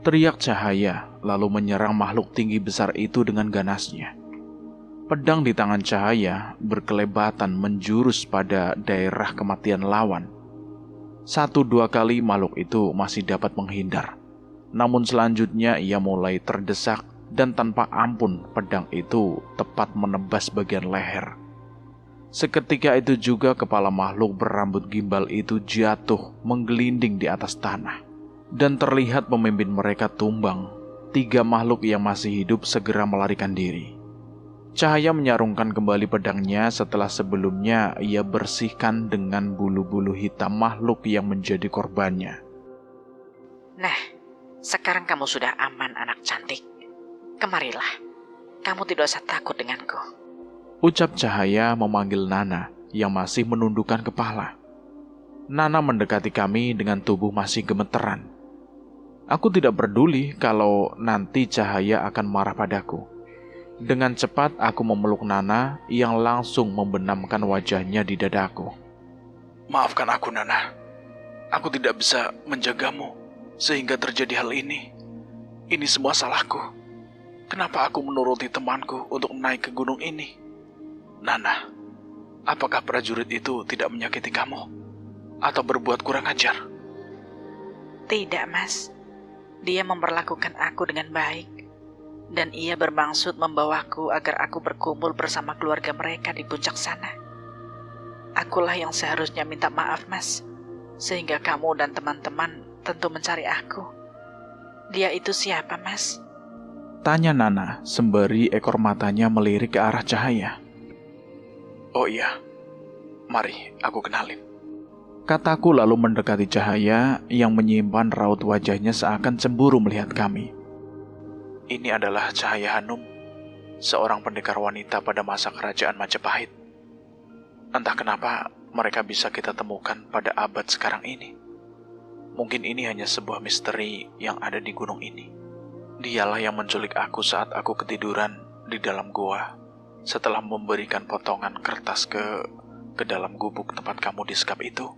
Teriak Cahaya, lalu menyerang makhluk tinggi besar itu dengan ganasnya. Pedang di tangan Cahaya berkelebatan menjurus pada daerah kematian lawan. 1-2 kali makhluk itu masih dapat menghindar. Namun selanjutnya ia mulai terdesak dan tanpa ampun pedang itu tepat menebas bagian leher. Seketika itu juga kepala makhluk berambut gimbal itu jatuh menggelinding di atas tanah. Dan terlihat pemimpin mereka tumbang. 3 makhluk yang masih hidup segera melarikan diri. Cahaya menyarungkan kembali pedangnya setelah sebelumnya ia bersihkan dengan bulu-bulu hitam makhluk yang menjadi korbannya. Nah, sekarang kamu sudah aman, anak cantik. Kemarilah, kamu tidak usah takut denganku. Ucap Cahaya memanggil Nana yang masih menundukkan kepala. Nana mendekati kami dengan tubuh masih gemeteran. Aku tidak peduli kalau nanti Cahaya akan marah padaku. Dengan cepat aku memeluk Nana yang langsung membenamkan wajahnya di dadaku. Maafkan aku, Nana. Aku tidak bisa menjagamu sehingga terjadi hal ini. Ini semua salahku. Kenapa aku menuruti temanku untuk naik ke gunung ini? Nana, apakah prajurit itu tidak menyakiti kamu? Atau berbuat kurang ajar? Tidak, Mas. Dia memperlakukan aku dengan baik. Dan ia bermaksud membawaku agar aku berkumpul bersama keluarga mereka di puncak sana. Akulah yang seharusnya minta maaf, Mas. Sehingga kamu dan teman-teman tentu mencari aku. Dia itu siapa, Mas? Tanya Nana sembari ekor matanya melirik ke arah Cahaya. Oh iya, mari aku kenalin. Kataku lalu mendekati Cahaya yang menyimpan raut wajahnya seakan cemburu melihat kami. Ini adalah Cahaya Hanum, seorang pendekar wanita pada masa kerajaan Majapahit. Entah kenapa mereka bisa kita temukan pada abad sekarang ini. Mungkin ini hanya sebuah misteri yang ada di gunung ini. Dialah yang menculik aku saat aku ketiduran di dalam gua setelah memberikan potongan kertas ke dalam gubuk tempat kamu disekap itu.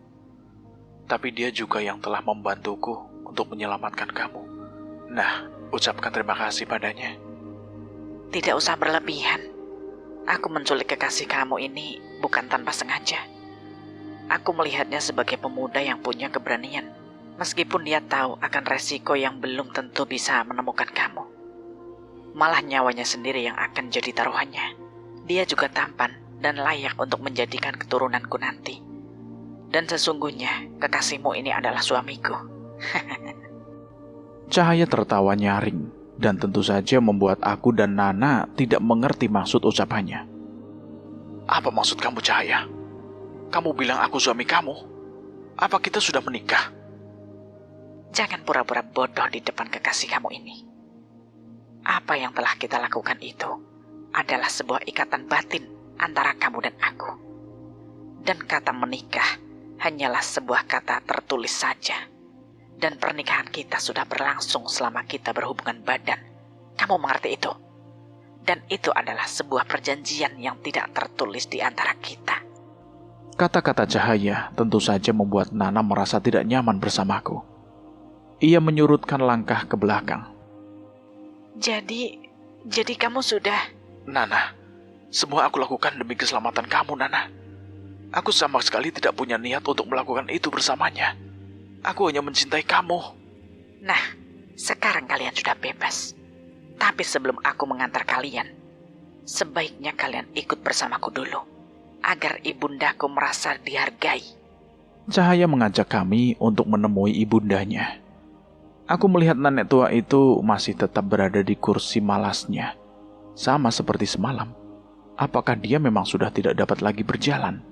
Tapi dia juga yang telah membantuku untuk menyelamatkan kamu. Nah, ucapkan terima kasih padanya. Tidak usah berlebihan. Aku menculik kekasih kamu ini bukan tanpa sengaja. Aku melihatnya sebagai pemuda yang punya keberanian, meskipun dia tahu akan resiko yang belum tentu bisa menemukan kamu. Malah nyawanya sendiri yang akan jadi taruhannya. Dia juga tampan dan layak untuk menjadikan keturunanku nanti. Dan sesungguhnya kekasihmu ini adalah suamiku. Cahaya tertawa nyaring dan tentu saja membuat aku dan Nana tidak mengerti maksud ucapannya. Apa maksud kamu, Cahaya? Kamu bilang aku suami kamu? Apa kita sudah menikah? Jangan pura-pura bodoh di depan kekasih kamu ini. Apa yang telah kita lakukan itu adalah sebuah ikatan batin antara kamu dan aku. Dan kata menikah hanyalah sebuah kata tertulis saja. Dan pernikahan kita sudah berlangsung selama kita berhubungan badan. Kamu mengerti itu? Dan itu adalah sebuah perjanjian yang tidak tertulis di antara kita. Kata-kata Cahaya tentu saja membuat Nana merasa tidak nyaman bersamaku. Ia menyurutkan langkah ke belakang. Jadi kamu sudah... Nana, semua aku lakukan demi keselamatan kamu, Nana. Aku sama sekali tidak punya niat untuk melakukan itu bersamanya. Aku hanya mencintai kamu. Nah, sekarang kalian sudah bebas. Tapi sebelum aku mengantar kalian, sebaiknya kalian ikut bersamaku dulu, agar ibundaku merasa dihargai. Cahaya mengajak kami untuk menemui ibundanya. Aku melihat nenek tua itu masih tetap berada di kursi malasnya, sama seperti semalam. Apakah dia memang sudah tidak dapat lagi berjalan?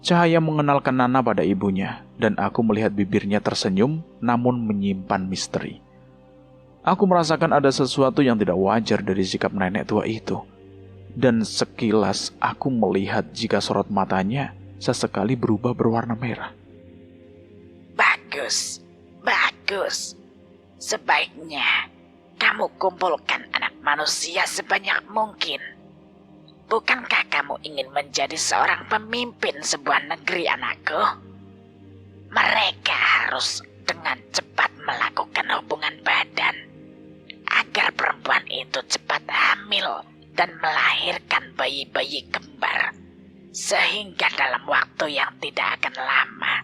Cahaya mengenalkan Nana pada ibunya, dan aku melihat bibirnya tersenyum namun menyimpan misteri. Aku merasakan ada sesuatu yang tidak wajar dari sikap nenek tua itu. Dan sekilas aku melihat jika sorot matanya sesekali berubah berwarna merah. Bagus, bagus. Sebaiknya kamu kumpulkan anak manusia sebanyak mungkin. Bukankah kamu ingin menjadi seorang pemimpin sebuah negeri, anakku? Mereka harus dengan cepat melakukan hubungan badan agar perempuan itu cepat hamil dan melahirkan bayi-bayi kembar. Sehingga dalam waktu yang tidak akan lama,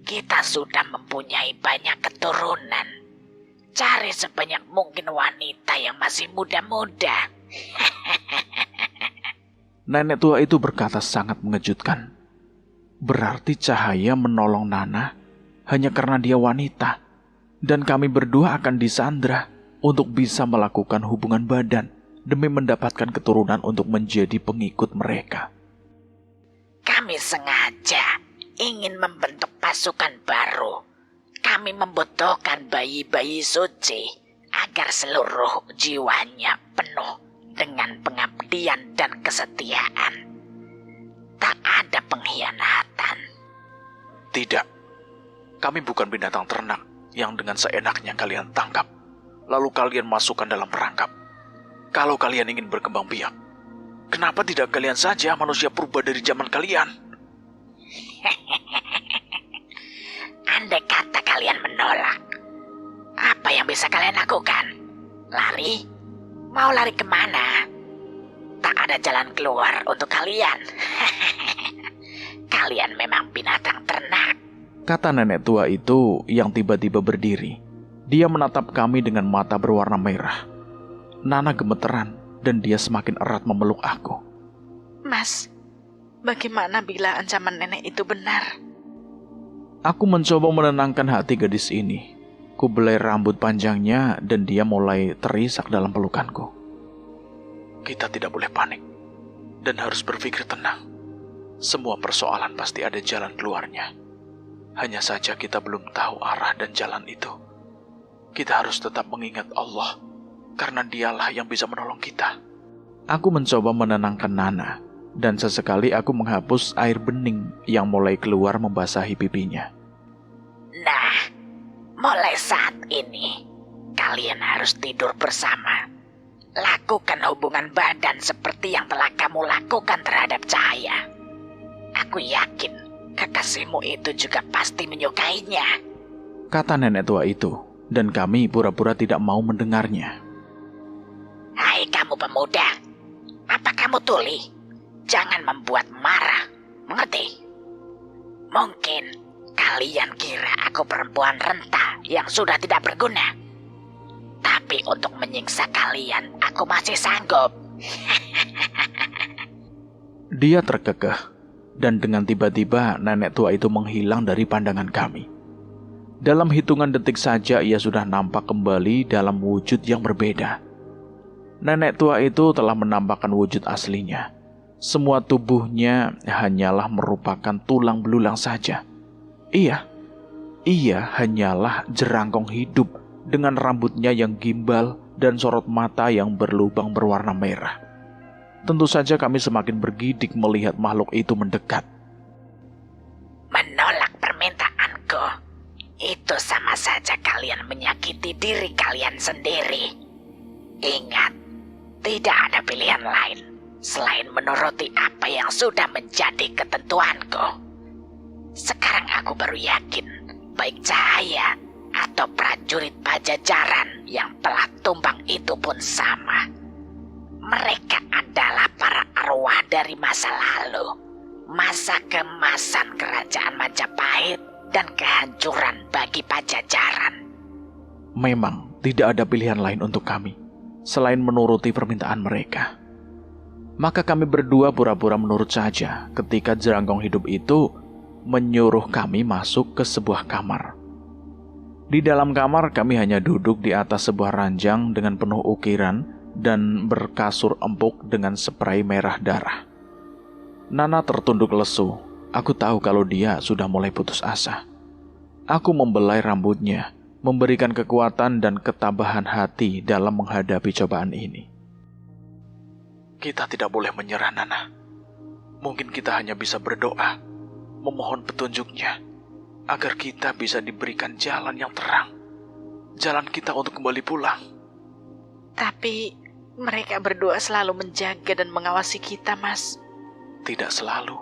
kita sudah mempunyai banyak keturunan. Cari sebanyak mungkin wanita yang masih muda-muda. Nenek tua itu berkata sangat mengejutkan. Berarti Cahaya menolong Nana hanya karena dia wanita, dan kami berdua akan disandra untuk bisa melakukan hubungan badan demi mendapatkan keturunan untuk menjadi pengikut mereka. Kami sengaja ingin membentuk pasukan baru. Kami membutuhkan bayi-bayi suci agar seluruh jiwanya penuh dengan pengabdian dan kesetiaan. Tak ada pengkhianatan. Tidak, kami bukan binatang ternak yang dengan seenaknya kalian tangkap, lalu kalian masukkan dalam perangkap. Kalau kalian ingin berkembang biak, kenapa tidak kalian saja manusia purba dari zaman kalian? Andai kata kalian menolak, apa yang bisa kalian lakukan? Lari? Mau lari kemana? Tak ada jalan keluar untuk kalian. Kalian memang binatang ternak. Kata nenek tua itu yang tiba-tiba berdiri. Dia menatap kami dengan mata berwarna merah. Nana gemeteran dan dia semakin erat memeluk aku. Mas, bagaimana bila ancaman nenek itu benar? Aku mencoba menenangkan hati gadis ini. Kubelai rambut panjangnya dan dia mulai terisak dalam pelukanku. Kita tidak boleh panik dan harus berpikir tenang. Semua persoalan pasti ada jalan keluarnya. Hanya saja kita belum tahu arah dan jalan itu. Kita harus tetap mengingat Allah, karena dialah yang bisa menolong kita. Aku mencoba menenangkan Nana, dan sesekali aku menghapus air bening yang mulai keluar membasahi pipinya. Nah, mulai saat ini, kalian harus tidur bersama. Lakukan hubungan badan seperti yang telah kamu lakukan terhadap Cahaya. Aku yakin kekasihmu itu juga pasti menyukainya. Kata nenek tua itu, dan kami pura-pura tidak mau mendengarnya. Hai kamu pemuda, apa kamu tuli? Jangan membuat marah, mengerti? Mungkin kalian kira aku perempuan renta yang sudah tidak berguna. Tapi untuk menyiksa kalian, aku masih sanggup. Dia terkekeh, dan dengan tiba-tiba nenek tua itu menghilang dari pandangan kami. Dalam hitungan detik saja ia sudah nampak kembali dalam wujud yang berbeda. Nenek tua itu telah menampakkan wujud aslinya. Semua tubuhnya hanyalah merupakan tulang belulang saja. Ia hanyalah jerangkong hidup dengan rambutnya yang gimbal dan sorot mata yang berlubang berwarna merah. Tentu saja kami semakin bergidik melihat makhluk itu mendekat. Menolak permintaanku, itu sama saja kalian menyakiti diri kalian sendiri. Ingat, tidak ada pilihan lain selain menuruti apa yang sudah menjadi ketentuanku. Sekarang aku baru yakin, baik Cahaya atau prajurit Pajajaran yang telah tumbang itu pun sama. Mereka adalah para arwah dari masa lalu, masa keemasan kerajaan Majapahit dan kehancuran bagi Pajajaran. Memang tidak ada pilihan lain untuk kami selain menuruti permintaan mereka. Maka kami berdua pura-pura menurut saja ketika jerangkong hidup itu menyuruh kami masuk ke sebuah kamar. Di dalam kamar kami hanya duduk di atas sebuah ranjang dengan penuh ukiran dan berkasur empuk dengan spray merah darah. Nana tertunduk lesu. Aku tahu kalau dia sudah mulai putus asa. Aku membelai rambutnya, memberikan kekuatan dan ketabahan hati dalam menghadapi cobaan ini. Kita tidak boleh menyerah, Nana. Mungkin kita hanya bisa berdoa, memohon petunjuknya, agar kita bisa diberikan jalan yang terang. Jalan kita untuk kembali pulang. Tapi mereka berdua selalu menjaga dan mengawasi kita, Mas. Tidak selalu.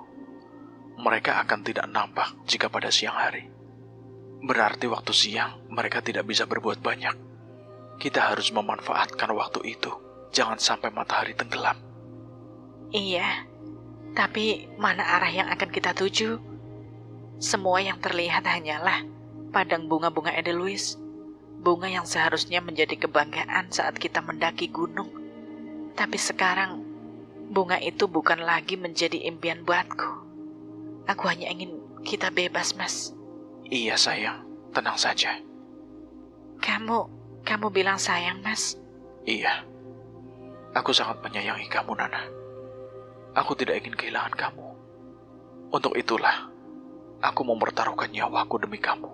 Mereka akan tidak nampak jika pada siang hari. Berarti waktu siang mereka tidak bisa berbuat banyak. Kita harus memanfaatkan waktu itu. Jangan sampai matahari tenggelam. Iya, tapi mana arah yang akan kita tuju? Semua yang terlihat hanyalah padang bunga-bunga Edelweiss. Bunga yang seharusnya menjadi kebanggaan saat kita mendaki gunung. Tapi sekarang, bunga itu bukan lagi menjadi impian buatku. Aku hanya ingin kita bebas, Mas. Iya sayang, tenang saja. Kamu bilang sayang, Mas? Iya, aku sangat menyayangi kamu, Nana. Aku tidak ingin kehilangan kamu. Untuk itulah, aku mempertaruhkan nyawaku demi kamu.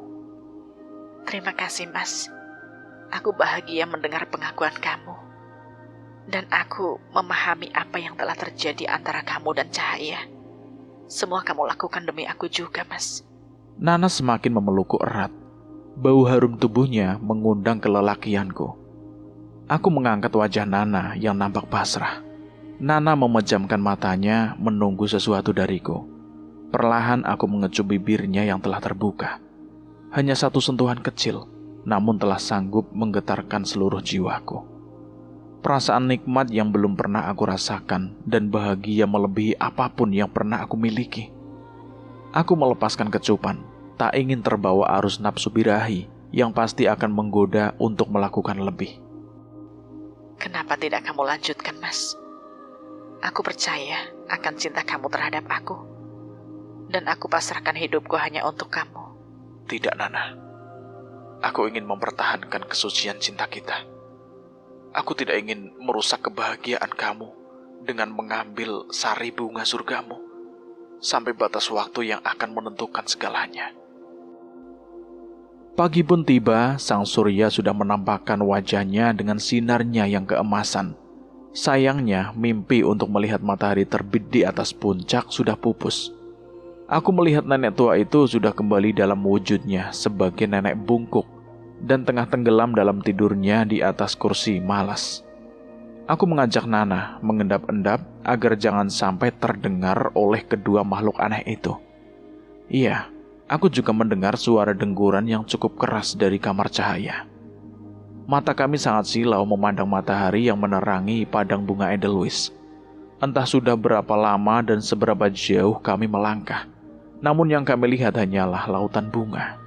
Terima kasih, Mas. Aku bahagia mendengar pengakuan kamu. Dan aku memahami apa yang telah terjadi antara kamu dan Cahaya. Semua kamu lakukan demi aku juga, Mas. Nana semakin memelukku erat. Bau harum tubuhnya mengundang kelelakianku. Aku mengangkat wajah Nana yang nampak pasrah. Nana memejamkan matanya menunggu sesuatu dariku. Perlahan aku mengecup bibirnya yang telah terbuka. Hanya satu sentuhan kecil, namun telah sanggup menggetarkan seluruh jiwaku. Perasaan nikmat yang belum pernah aku rasakan dan bahagia melebihi apapun yang pernah aku miliki. Aku melepaskan kecupan, tak ingin terbawa arus nafsu birahi yang pasti akan menggoda untuk melakukan lebih. Kenapa tidak kamu lanjutkan, Mas? Aku percaya akan cinta kamu terhadap aku. Dan aku pasrahkan hidupku hanya untuk kamu. Tidak, Nana. Aku ingin mempertahankan kesucian cinta kita. Aku tidak ingin merusak kebahagiaan kamu dengan mengambil sari bunga surgamu sampai batas waktu yang akan menentukan segalanya. Pagi pun tiba, sang surya sudah menampakkan wajahnya dengan sinarnya yang keemasan. Sayangnya, mimpi untuk melihat matahari terbit di atas puncak sudah pupus. Aku melihat nenek tua itu sudah kembali dalam wujudnya sebagai nenek bungkuk dan tengah tenggelam dalam tidurnya di atas kursi malas. Aku mengajak Nana mengendap-endap agar jangan sampai terdengar oleh kedua makhluk aneh itu. Iya, aku juga mendengar suara dengguran yang cukup keras dari kamar Cahaya. Mata kami sangat silau memandang matahari yang menerangi padang bunga Edelweiss. Entah sudah berapa lama dan seberapa jauh kami melangkah, namun yang kami lihat hanyalah lautan bunga.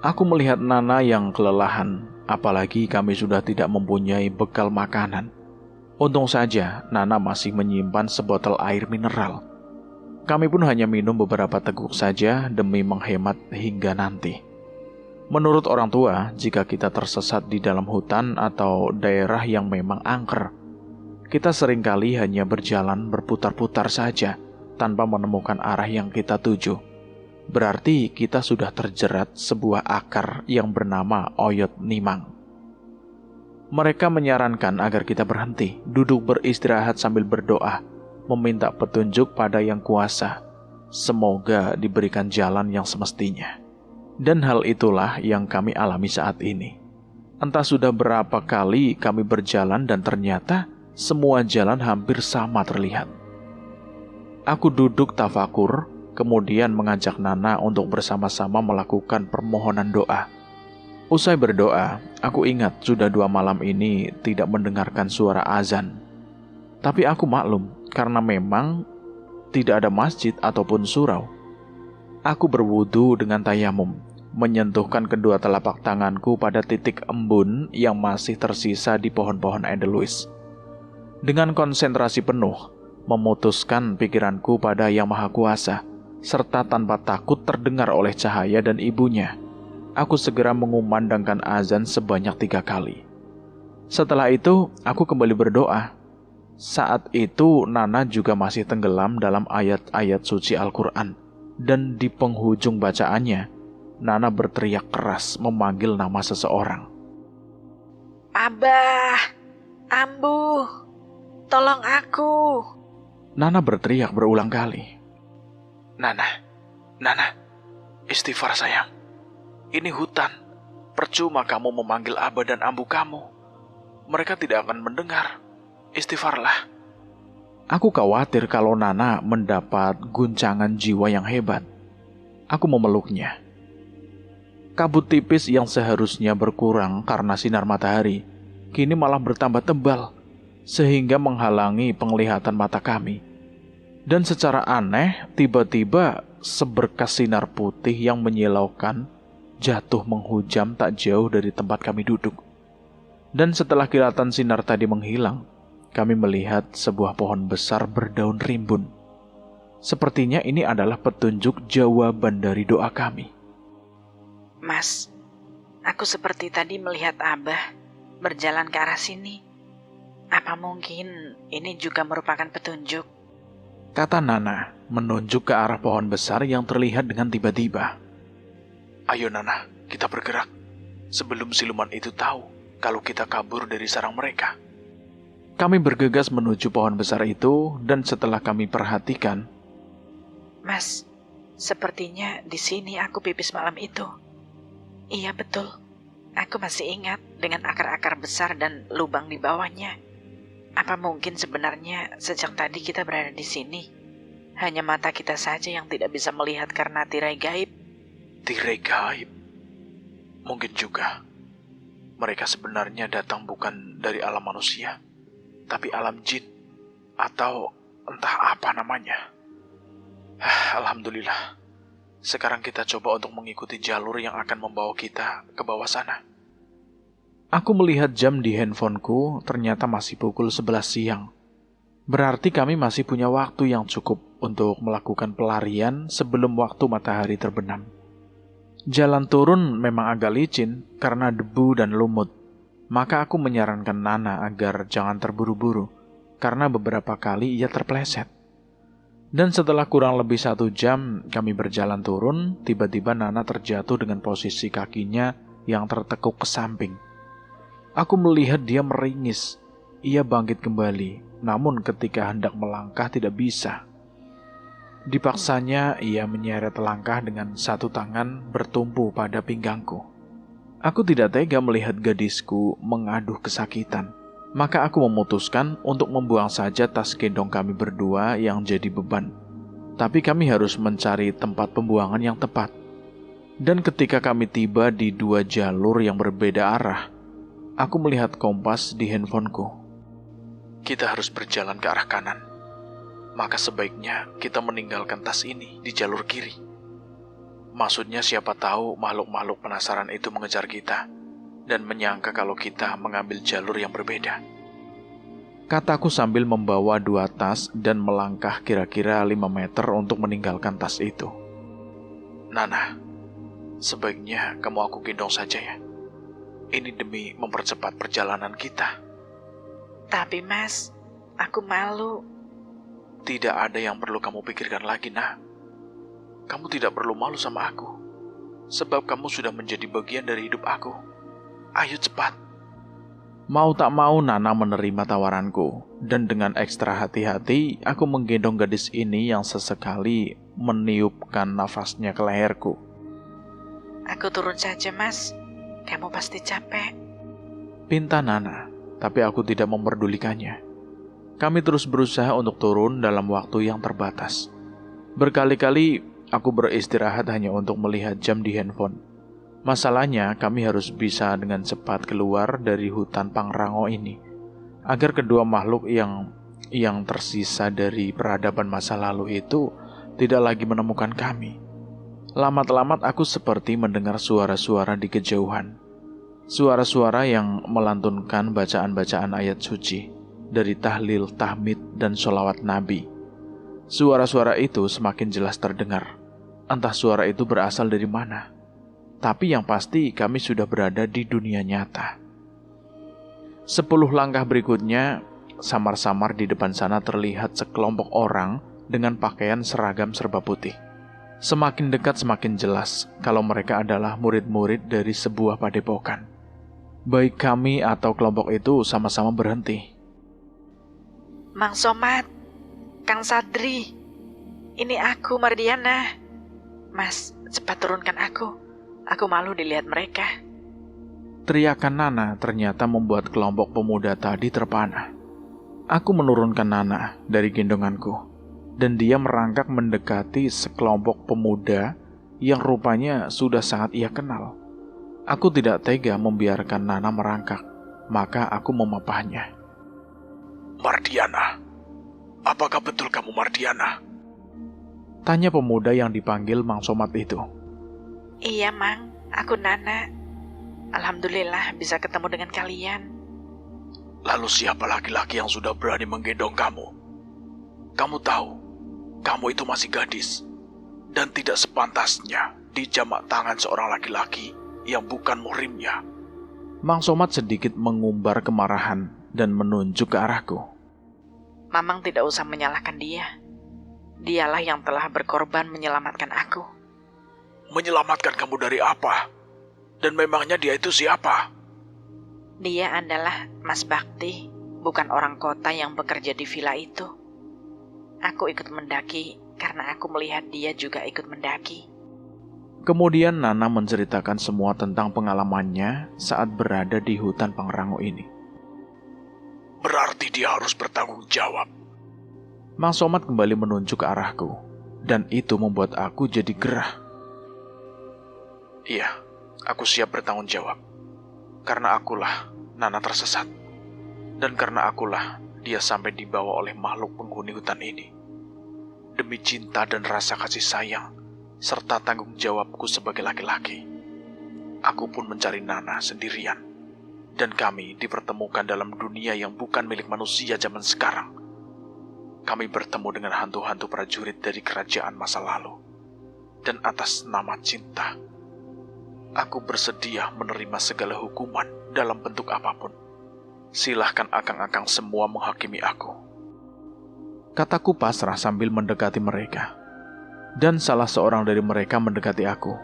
Aku melihat Nana yang kelelahan, apalagi kami sudah tidak mempunyai bekal makanan. Untung saja Nana masih menyimpan sebotol air mineral. Kami pun hanya minum beberapa teguk saja demi menghemat hingga nanti. Menurut orang tua, jika kita tersesat di dalam hutan atau daerah yang memang angker, kita seringkali hanya berjalan berputar-putar saja tanpa menemukan arah yang kita tuju. Berarti kita sudah terjerat sebuah akar yang bernama oyot nimang. Mereka menyarankan agar kita berhenti, duduk beristirahat sambil berdoa, meminta petunjuk pada Yang Kuasa. Semoga diberikan jalan yang semestinya. Dan hal itulah yang kami alami saat ini. Entah sudah berapa kali kami berjalan dan ternyata semua jalan hampir sama terlihat. Aku duduk tafakur, kemudian mengajak Nana untuk bersama-sama melakukan permohonan doa. Usai berdoa, aku ingat sudah 2 malam ini tidak mendengarkan suara azan. Tapi aku maklum, karena memang tidak ada masjid ataupun surau. Aku berwudu dengan tayamum, menyentuhkan kedua telapak tanganku pada titik embun yang masih tersisa di pohon-pohon Edelweiss. Dengan konsentrasi penuh, memutuskan pikiranku pada Yang Maha Kuasa, serta tanpa takut terdengar oleh Cahaya dan ibunya, aku segera mengumandangkan azan sebanyak 3 kali. Setelah itu, aku kembali berdoa. Saat itu, Nana juga masih tenggelam dalam ayat-ayat suci Al-Quran. Dan di penghujung bacaannya, Nana berteriak keras memanggil nama seseorang. Abah, Ambu, tolong aku. Nana berteriak berulang kali. Nana, istighfar sayang. Ini hutan. Percuma kamu memanggil Abah dan Ambu kamu. Mereka tidak akan mendengar. Istighfarlah. Aku khawatir kalau Nana mendapat guncangan jiwa yang hebat. Aku memeluknya. Kabut tipis yang seharusnya berkurang karena sinar matahari, kini malah bertambah tebal. sehingga menghalangi penglihatan mata kami. Dan secara aneh, tiba-tiba seberkas sinar putih yang menyilaukan jatuh menghujam tak jauh dari tempat kami duduk. Dan setelah kilatan sinar tadi menghilang, kami melihat sebuah pohon besar berdaun rimbun. Sepertinya ini adalah petunjuk jawaban dari doa kami. Mas, aku seperti tadi melihat Abah berjalan ke arah sini. Apa mungkin ini juga merupakan petunjuk? Kata Nana, menunjuk ke arah pohon besar yang terlihat dengan tiba-tiba. Ayo Nana, kita bergerak. Sebelum siluman itu tahu kalau kita kabur dari sarang mereka. Kami bergegas menuju pohon besar itu, dan setelah kami perhatikan, Mas, sepertinya di sini aku pipis malam itu. Iya betul, aku masih ingat dengan akar-akar besar dan lubang di bawahnya. Apa mungkin sebenarnya sejak tadi kita berada di sini? Hanya mata kita saja yang tidak bisa melihat karena tirai gaib. Tirai gaib? Mungkin juga. Mereka sebenarnya datang bukan dari alam manusia, tapi alam jin, atau entah apa namanya. Alhamdulillah. Sekarang kita coba untuk mengikuti jalur yang akan membawa kita ke bawah sana. aku melihat jam di handphoneku, ternyata masih pukul 11 siang. Berarti kami masih punya waktu yang cukup untuk melakukan pelarian sebelum waktu matahari terbenam. Jalan turun memang agak licin karena debu dan lumut. Maka aku menyarankan Nana agar jangan terburu-buru, karena beberapa kali ia terpleset. Dan setelah kurang lebih 1 jam kami berjalan turun, tiba-tiba Nana terjatuh dengan posisi kakinya yang tertekuk ke samping. Aku melihat dia meringis. Ia bangkit kembali, namun ketika hendak melangkah tidak bisa. Dipaksanya ia menyeret langkah dengan 1 tangan bertumpu pada pinggangku. Aku tidak tega melihat gadisku mengaduh kesakitan. Maka aku memutuskan untuk membuang saja tas gendong kami berdua yang jadi beban. Tapi kami harus mencari tempat pembuangan yang tepat. Dan ketika kami tiba di 2 jalur yang berbeda arah, aku melihat kompas di handphoneku. Kita harus berjalan ke arah kanan. Maka sebaiknya kita meninggalkan tas ini di jalur kiri. Maksudnya siapa tahu makhluk-makhluk penasaran itu mengejar kita dan menyangka kalau kita mengambil jalur yang berbeda. Kataku sambil membawa 2 tas dan melangkah kira-kira 5 meter untuk meninggalkan tas itu. Nana, sebaiknya kamu aku gendong saja ya. Ini demi mempercepat perjalanan kita. Tapi Mas, aku malu. Tidak ada yang perlu kamu pikirkan lagi, Nah. Kamu tidak perlu malu sama aku, sebab kamu sudah menjadi bagian dari hidup aku. Ayo cepat. Mau tak mau Nana menerima tawaranku, dan dengan ekstra hati-hati aku menggendong gadis ini yang sesekali meniupkan nafasnya ke leherku. Aku turun saja Mas, kamu pasti capek. Pinta Nana, tapi aku tidak memperdulikannya. Kami terus berusaha untuk turun dalam waktu yang terbatas. Berkali-kali aku beristirahat hanya untuk melihat jam di handphone. Masalahnya, kami harus bisa dengan cepat keluar dari hutan Pangrango ini, agar kedua makhluk yang tersisa dari peradaban masa lalu itu tidak lagi menemukan kami. Lamat-lamat aku seperti mendengar suara-suara di kejauhan. Suara-suara yang melantunkan bacaan-bacaan ayat suci dari tahlil, tahmid, dan sholawat Nabi. Suara-suara itu semakin jelas terdengar. Entah suara itu berasal dari mana. Tapi yang pasti kami sudah berada di dunia nyata. 10 langkah berikutnya, samar-samar di depan sana terlihat sekelompok orang dengan pakaian seragam serba putih. Semakin dekat semakin jelas kalau mereka adalah murid-murid dari sebuah padepokan. Baik kami atau kelompok itu sama-sama berhenti. Mang Somad, Kang Sadri, ini aku Mardiana. Mas, cepat turunkan aku. Aku malu dilihat mereka. Teriakan Nana ternyata membuat kelompok pemuda tadi terpana. Aku menurunkan Nana dari gendonganku, dan dia merangkak mendekati sekelompok pemuda yang rupanya sudah sangat ia kenal. Aku tidak tega membiarkan Nana merangkak, maka aku memapahnya. Mardiana, apakah betul kamu Mardiana? Tanya pemuda yang dipanggil Mang Somad itu. Iya, Mang. Aku Nana. Alhamdulillah bisa ketemu dengan kalian. Lalu siapa laki-laki yang sudah berani menggendong kamu? Kamu tahu, kamu itu masih gadis, dan tidak sepantasnya dijamak tangan seorang laki-laki yang bukan muhrimnya. Mang Somad sedikit mengumbar kemarahan dan menunjuk ke arahku. Mamang tidak usah menyalahkan dia. Dialah yang telah berkorban menyelamatkan aku. Menyelamatkan kamu dari apa? Dan memangnya dia itu siapa? Dia adalah Mas Bakti, bukan orang kota yang bekerja di villa itu. Aku ikut mendaki karena aku melihat dia juga ikut mendaki. Kemudian Nana menceritakan semua tentang pengalamannya saat berada di hutan Pangrango ini. Berarti dia harus bertanggung jawab. Mang Somad kembali menunjuk ke arahku, dan itu membuat aku jadi gerah. Iya, aku siap bertanggung jawab. Karena akulah Nana tersesat. Dan karena akulah dia sampai dibawa oleh makhluk penghuni hutan ini. Demi cinta dan rasa kasih sayang, serta tanggung jawabku sebagai laki-laki, aku pun mencari Nana sendirian. Dan kami dipertemukan dalam dunia yang bukan milik manusia zaman sekarang. Kami bertemu dengan hantu-hantu prajurit dari kerajaan masa lalu. Dan atas nama cinta, aku bersedia menerima segala hukuman dalam bentuk apapun. Silahkan akang-akang semua menghakimi aku. Kataku pasrah sambil mendekati mereka. Dan salah seorang dari mereka mendekati aku.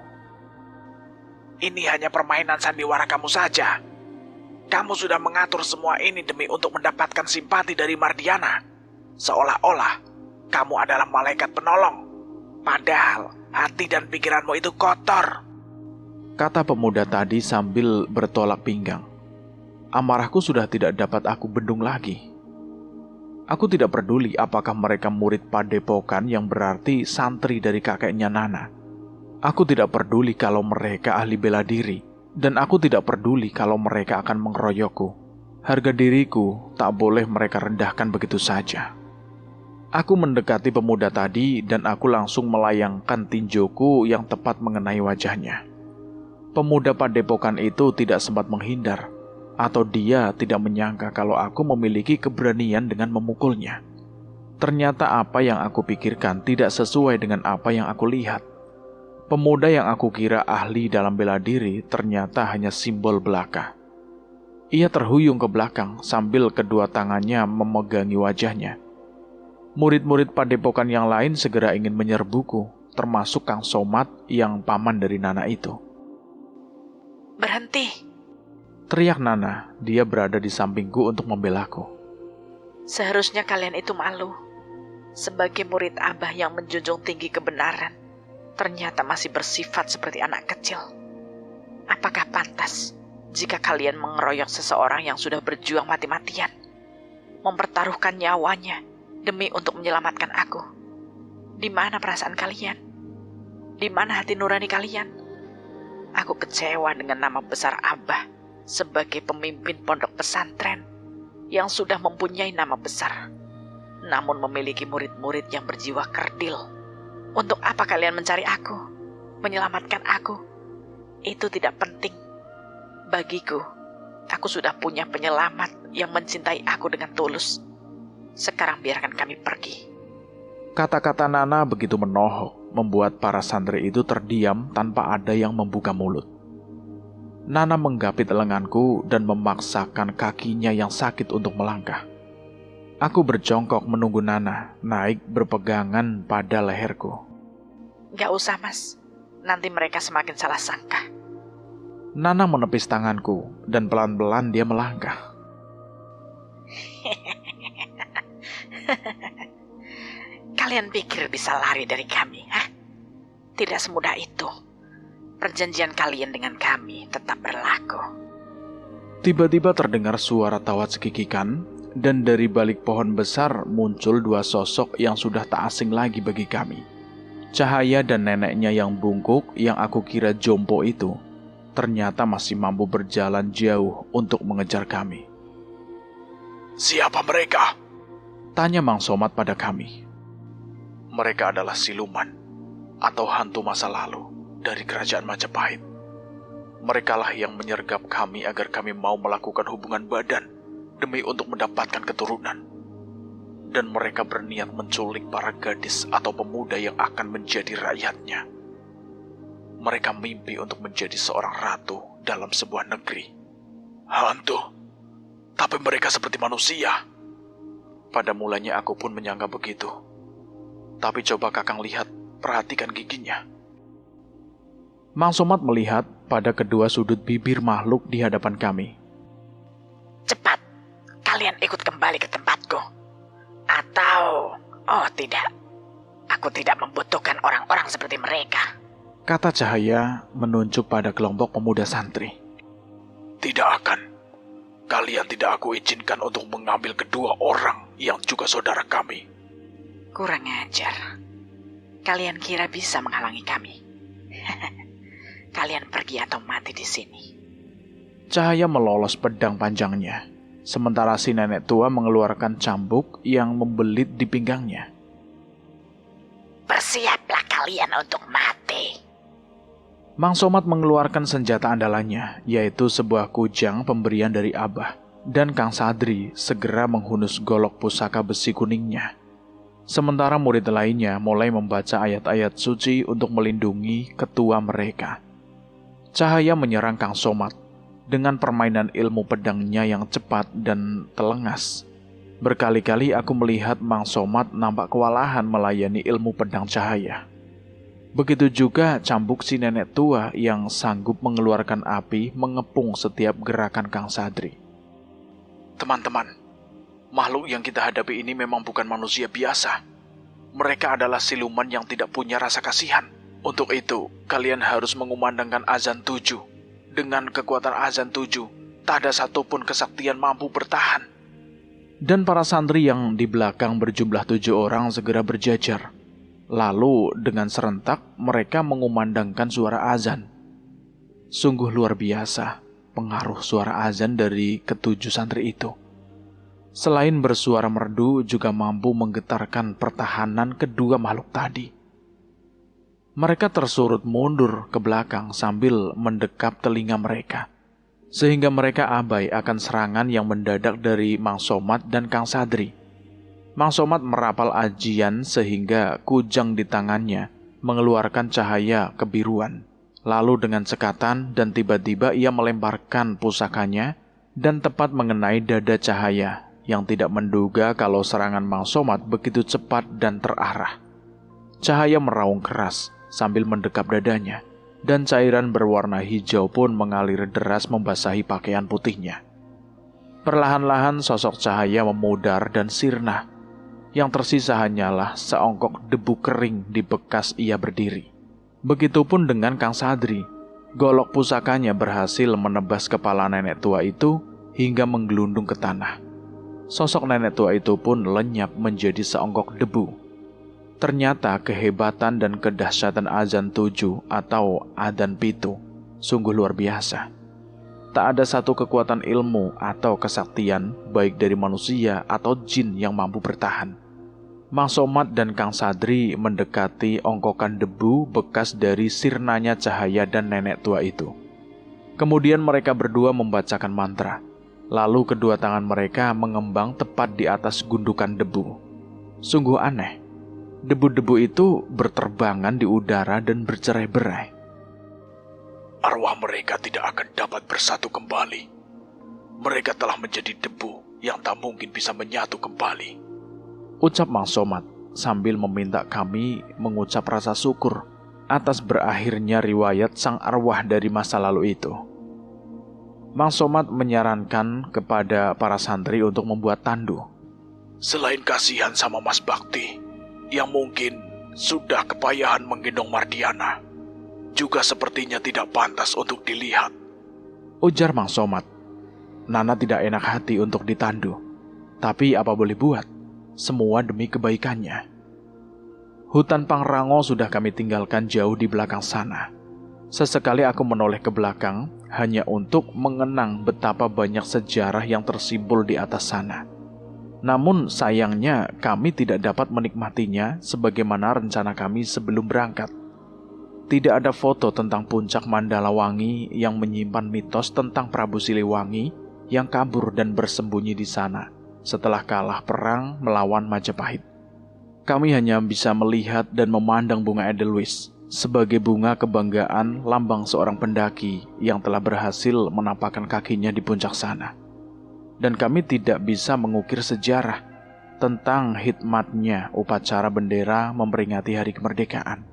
Ini hanya permainan sandiwara kamu saja. Kamu sudah mengatur semua ini demi untuk mendapatkan simpati dari Mardiana. Seolah-olah kamu adalah malaikat penolong. Padahal hati dan pikiranmu itu kotor. Kata pemuda tadi sambil bertolak pinggang. Amarahku sudah tidak dapat aku bendung lagi. Aku tidak peduli apakah mereka murid padepokan yang berarti santri dari kakeknya Nana. Aku tidak peduli kalau mereka ahli bela diri. Dan aku tidak peduli kalau mereka akan mengeroyokku. Harga diriku tak boleh mereka rendahkan begitu saja. Aku mendekati pemuda tadi dan aku langsung melayangkan tinjuku yang tepat mengenai wajahnya. Pemuda padepokan itu tidak sempat menghindar, atau dia tidak menyangka kalau aku memiliki keberanian dengan memukulnya. Ternyata apa yang aku pikirkan tidak sesuai dengan apa yang aku lihat. Pemuda yang aku kira ahli dalam bela diri ternyata hanya simbol belaka. Ia terhuyung ke belakang sambil kedua tangannya memegangi wajahnya. Murid-murid padepokan yang lain segera ingin menyerbuku, termasuk Kang Somad yang paman dari Nana itu. Berhenti! Teriak Nana, dia berada di sampingku untuk membelaku. Seharusnya kalian itu malu. Sebagai murid Abah yang menjunjung tinggi kebenaran, ternyata masih bersifat seperti anak kecil. Apakah pantas jika kalian mengeroyok seseorang yang sudah berjuang mati-matian, mempertaruhkan nyawanya demi untuk menyelamatkan aku? Di mana perasaan kalian? Di mana hati nurani kalian? Aku kecewa dengan nama besar Abah sebagai pemimpin pondok pesantren yang sudah mempunyai nama besar, namun memiliki murid-murid yang berjiwa kerdil. Untuk apa kalian mencari aku? Menyelamatkan aku? Itu tidak penting. Bagiku, aku sudah punya penyelamat yang mencintai aku dengan tulus. Sekarang biarkan kami pergi. Kata-kata Nana begitu menohok, membuat para santri itu terdiam tanpa ada yang membuka mulut. Nana menggapit lenganku dan memaksakan kakinya yang sakit untuk melangkah. Aku berjongkok menunggu Nana naik berpegangan pada leherku. Gak usah, Mas. Nanti mereka semakin salah sangka. Nana menepis tanganku dan pelan-pelan dia melangkah. Kalian pikir bisa lari dari kami, hah? Tidak semudah itu. Perjanjian kalian dengan kami tetap berlaku. Tiba-tiba terdengar suara tawa cekikikan, dan dari balik pohon besar muncul dua sosok yang sudah tak asing lagi bagi kami. Cahaya dan neneknya yang bungkuk yang aku kira jompo itu, ternyata masih mampu berjalan jauh untuk mengejar kami. Siapa mereka? Tanya Mang Somad pada kami. Mereka adalah siluman atau hantu masa lalu dari kerajaan Majapahit. Merekalah yang menyergap kami agar kami mau melakukan hubungan badan demi untuk mendapatkan keturunan. Dan mereka berniat menculik para gadis atau pemuda yang akan menjadi rakyatnya. Mereka mimpi untuk menjadi seorang ratu dalam sebuah negeri. Hantu, tapi mereka seperti manusia. Pada mulanya aku pun menyangka begitu. Tapi coba Kakang lihat, perhatikan giginya. Mang Somad melihat pada kedua sudut bibir makhluk di hadapan kami. Cepat, kalian ikut kembali ke tempatku. Atau, oh tidak, aku tidak membutuhkan orang-orang seperti mereka. Kata Cahaya menunjuk pada kelompok pemuda santri. Tidak akan. Kalian tidak aku izinkan untuk mengambil kedua orang yang juga saudara kami. Kurang ajar. Kalian kira bisa menghalangi kami? Kalian pergi atau mati di sini. Cahaya melolos pedang panjangnya, sementara si nenek tua mengeluarkan cambuk yang membelit di pinggangnya. Bersiaplah kalian untuk mati. Mang Somad mengeluarkan senjata andalannya, yaitu sebuah kujang pemberian dari Abah, dan Kang Sadri segera menghunus golok pusaka besi kuningnya. Sementara murid lainnya mulai membaca ayat-ayat suci untuk melindungi ketua mereka. Cahaya menyerang Kang Somad dengan permainan ilmu pedangnya yang cepat dan telengas. Berkali-kali aku melihat Mang Somad nampak kewalahan melayani ilmu pedang Cahaya. Begitu juga cambuk si nenek tua yang sanggup mengeluarkan api mengepung setiap gerakan Kang Sadri. Teman-teman, makhluk yang kita hadapi ini memang bukan manusia biasa. Mereka adalah siluman yang tidak punya rasa kasihan. Untuk itu, kalian harus mengumandangkan azan 7. Dengan kekuatan azan 7, tak ada satupun kesaktian mampu bertahan. Dan para santri yang di belakang berjumlah 7 orang segera berjajar. Lalu dengan serentak mereka mengumandangkan suara azan. Sungguh luar biasa pengaruh suara azan dari ketujuh santri itu. Selain bersuara merdu juga mampu menggetarkan pertahanan kedua makhluk tadi. Mereka tersurut mundur ke belakang sambil mendekap telinga mereka, sehingga mereka abai akan serangan yang mendadak dari Mang Somad dan Kang Sadri. Mang Somad merapal ajian sehingga kujang di tangannya mengeluarkan cahaya kebiruan. Lalu dengan cekatan dan tiba-tiba ia melemparkan pusakanya dan tepat mengenai dada Cahaya yang tidak menduga kalau serangan Mang Somad begitu cepat dan terarah. Cahaya meraung keras sambil mendekap dadanya dan cairan berwarna hijau pun mengalir deras membasahi pakaian putihnya. Perlahan-lahan sosok Cahaya memudar dan sirna. Yang tersisa hanyalah seongkok debu kering di bekas ia berdiri. Begitupun dengan Kang Sadri. Golok pusakanya berhasil menebas kepala nenek tua itu hingga menggelundung ke tanah. Sosok nenek tua itu pun lenyap menjadi seongkok debu. Ternyata kehebatan dan kedahsyatan azan 7 atau adzan pitu sungguh luar biasa. Tak ada satu kekuatan ilmu atau kesaktian baik dari manusia atau jin yang mampu bertahan. Mang Somad dan Kang Sadri mendekati ongkokan debu bekas dari sirnanya Cahaya dan nenek tua itu. Kemudian mereka berdua membacakan mantra. Lalu kedua tangan mereka mengembang tepat di atas gundukan debu. Sungguh aneh. Debu-debu itu berterbangan di udara dan bercerai-berai. Arwah mereka tidak akan dapat bersatu kembali. Mereka telah menjadi debu yang tak mungkin bisa menyatu kembali. Ucap Mang Somad sambil meminta kami mengucap rasa syukur atas berakhirnya riwayat sang arwah dari masa lalu itu. Mang Somad menyarankan kepada para santri untuk membuat tandu. Selain kasihan sama Mas Bakti, yang mungkin sudah kepayahan menggendong Mardiana, juga sepertinya tidak pantas untuk dilihat. Ujar Mang Somad. Nana tidak enak hati untuk ditandu, tapi apa boleh buat, semua demi kebaikannya. Hutan Pangrango sudah kami tinggalkan jauh di belakang sana. Sesekali aku menoleh ke belakang hanya untuk mengenang betapa banyak sejarah yang tersimpul di atas sana. Namun sayangnya kami tidak dapat menikmatinya sebagaimana rencana kami sebelum berangkat. Tidak ada foto tentang puncak Mandalawangi yang menyimpan mitos tentang Prabu Siliwangi yang kabur dan bersembunyi di sana setelah kalah perang melawan Majapahit. Kami hanya bisa melihat dan memandang bunga Edelweiss sebagai bunga kebanggaan lambang seorang pendaki yang telah berhasil menampakkan kakinya di puncak sana. Dan kami tidak bisa mengukir sejarah tentang hikmatnya upacara bendera memperingati hari kemerdekaan.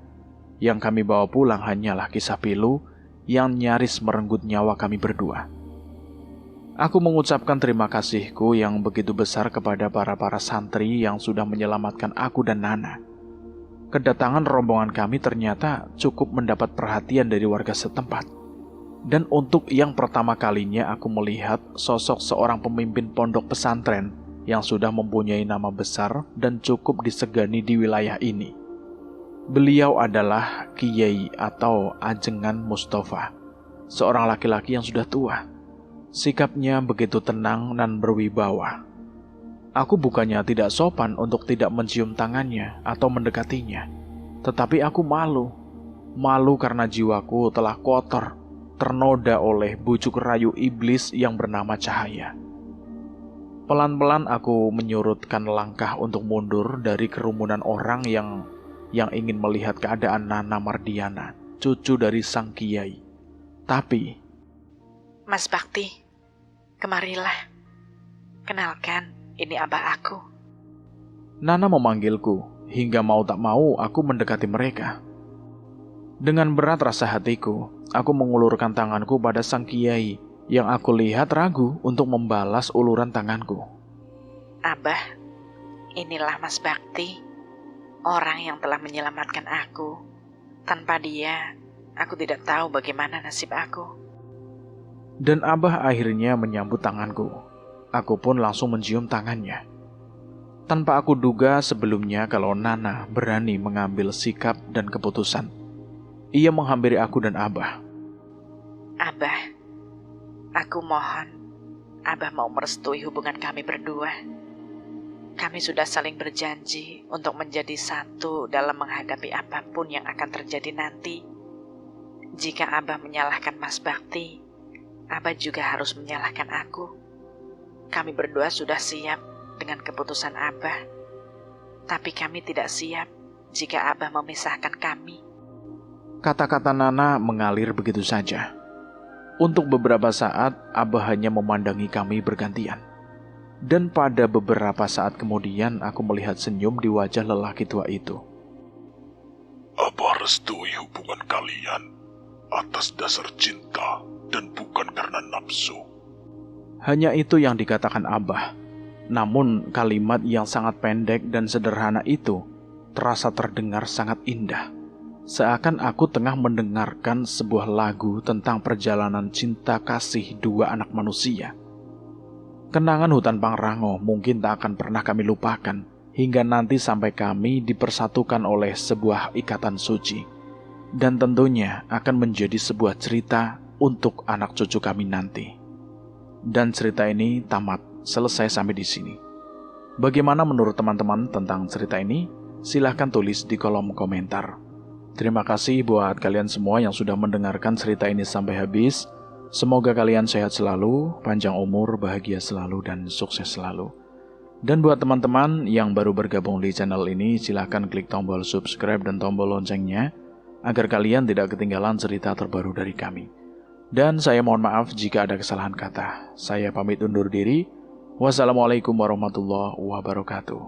Yang kami bawa pulang hanyalah kisah pilu yang nyaris merenggut nyawa kami berdua. Aku mengucapkan terima kasihku yang begitu besar kepada para santri yang sudah menyelamatkan aku dan Nana. Kedatangan rombongan kami ternyata cukup mendapat perhatian dari warga setempat. Dan untuk yang pertama kalinya aku melihat sosok seorang pemimpin pondok pesantren yang sudah mempunyai nama besar dan cukup disegani di wilayah ini. Beliau adalah Kiai atau Ajengan Mustafa, seorang laki-laki yang sudah tua. Sikapnya begitu tenang dan berwibawa. Aku bukannya tidak sopan untuk tidak mencium tangannya atau mendekatinya, tetapi aku malu. Malu karena jiwaku telah kotor, ternoda oleh bujuk rayu iblis yang bernama cahaya. Pelan-pelan aku menyurutkan langkah untuk mundur dari kerumunan orang yang ingin melihat keadaan Nana Mardiana, cucu dari sang kiai. Tapi, Mas Bakti, kemarilah. Kenalkan, ini abah aku. Nana memanggilku, hingga mau tak mau aku mendekati mereka. Dengan berat rasa hatiku, aku mengulurkan tanganku pada sang kiai yang aku lihat ragu untuk membalas uluran tanganku. Abah, inilah Mas Bakti, orang yang telah menyelamatkan aku. Tanpa dia, aku tidak tahu bagaimana nasib aku. Dan Abah akhirnya menyambut tanganku. Aku pun langsung mencium tangannya. Tanpa aku duga sebelumnya kalau Nana berani mengambil sikap dan keputusan. Ia menghampiri aku dan Abah. Abah, aku mohon, Abah mau merestui hubungan kami berdua. Kami sudah saling berjanji untuk menjadi satu dalam menghadapi apapun yang akan terjadi nanti. Jika Abah menyalahkan Mas Bakti, Abah juga harus menyalahkan aku. Kami berdua sudah siap dengan keputusan Abah, tapi kami tidak siap jika Abah memisahkan kami. Kata-kata Nana mengalir begitu saja. Untuk beberapa saat, Abah hanya memandangi kami bergantian. Dan pada beberapa saat kemudian aku melihat senyum di wajah lelaki tua itu. Abah restui hubungan kalian atas dasar cinta dan bukan karena nafsu. Hanya itu yang dikatakan Abah. Namun kalimat yang sangat pendek dan sederhana itu terasa terdengar sangat indah. Seakan aku tengah mendengarkan sebuah lagu tentang perjalanan cinta kasih dua anak manusia. Kenangan hutan Pangrango mungkin tak akan pernah kami lupakan hingga nanti sampai kami dipersatukan oleh sebuah ikatan suci. Dan tentunya akan menjadi sebuah cerita untuk anak cucu kami nanti. Dan cerita ini tamat, selesai sampai di sini. Bagaimana menurut teman-teman tentang cerita ini? Silahkan tulis di kolom komentar. Terima kasih buat kalian semua yang sudah mendengarkan cerita ini sampai habis. Semoga kalian sehat selalu, panjang umur, bahagia selalu, dan sukses selalu. Dan buat teman-teman yang baru bergabung di channel ini, silahkan klik tombol subscribe dan tombol loncengnya, agar kalian tidak ketinggalan cerita terbaru dari kami. Dan saya mohon maaf jika ada kesalahan kata. Saya pamit undur diri. Wassalamualaikum warahmatullahi wabarakatuh.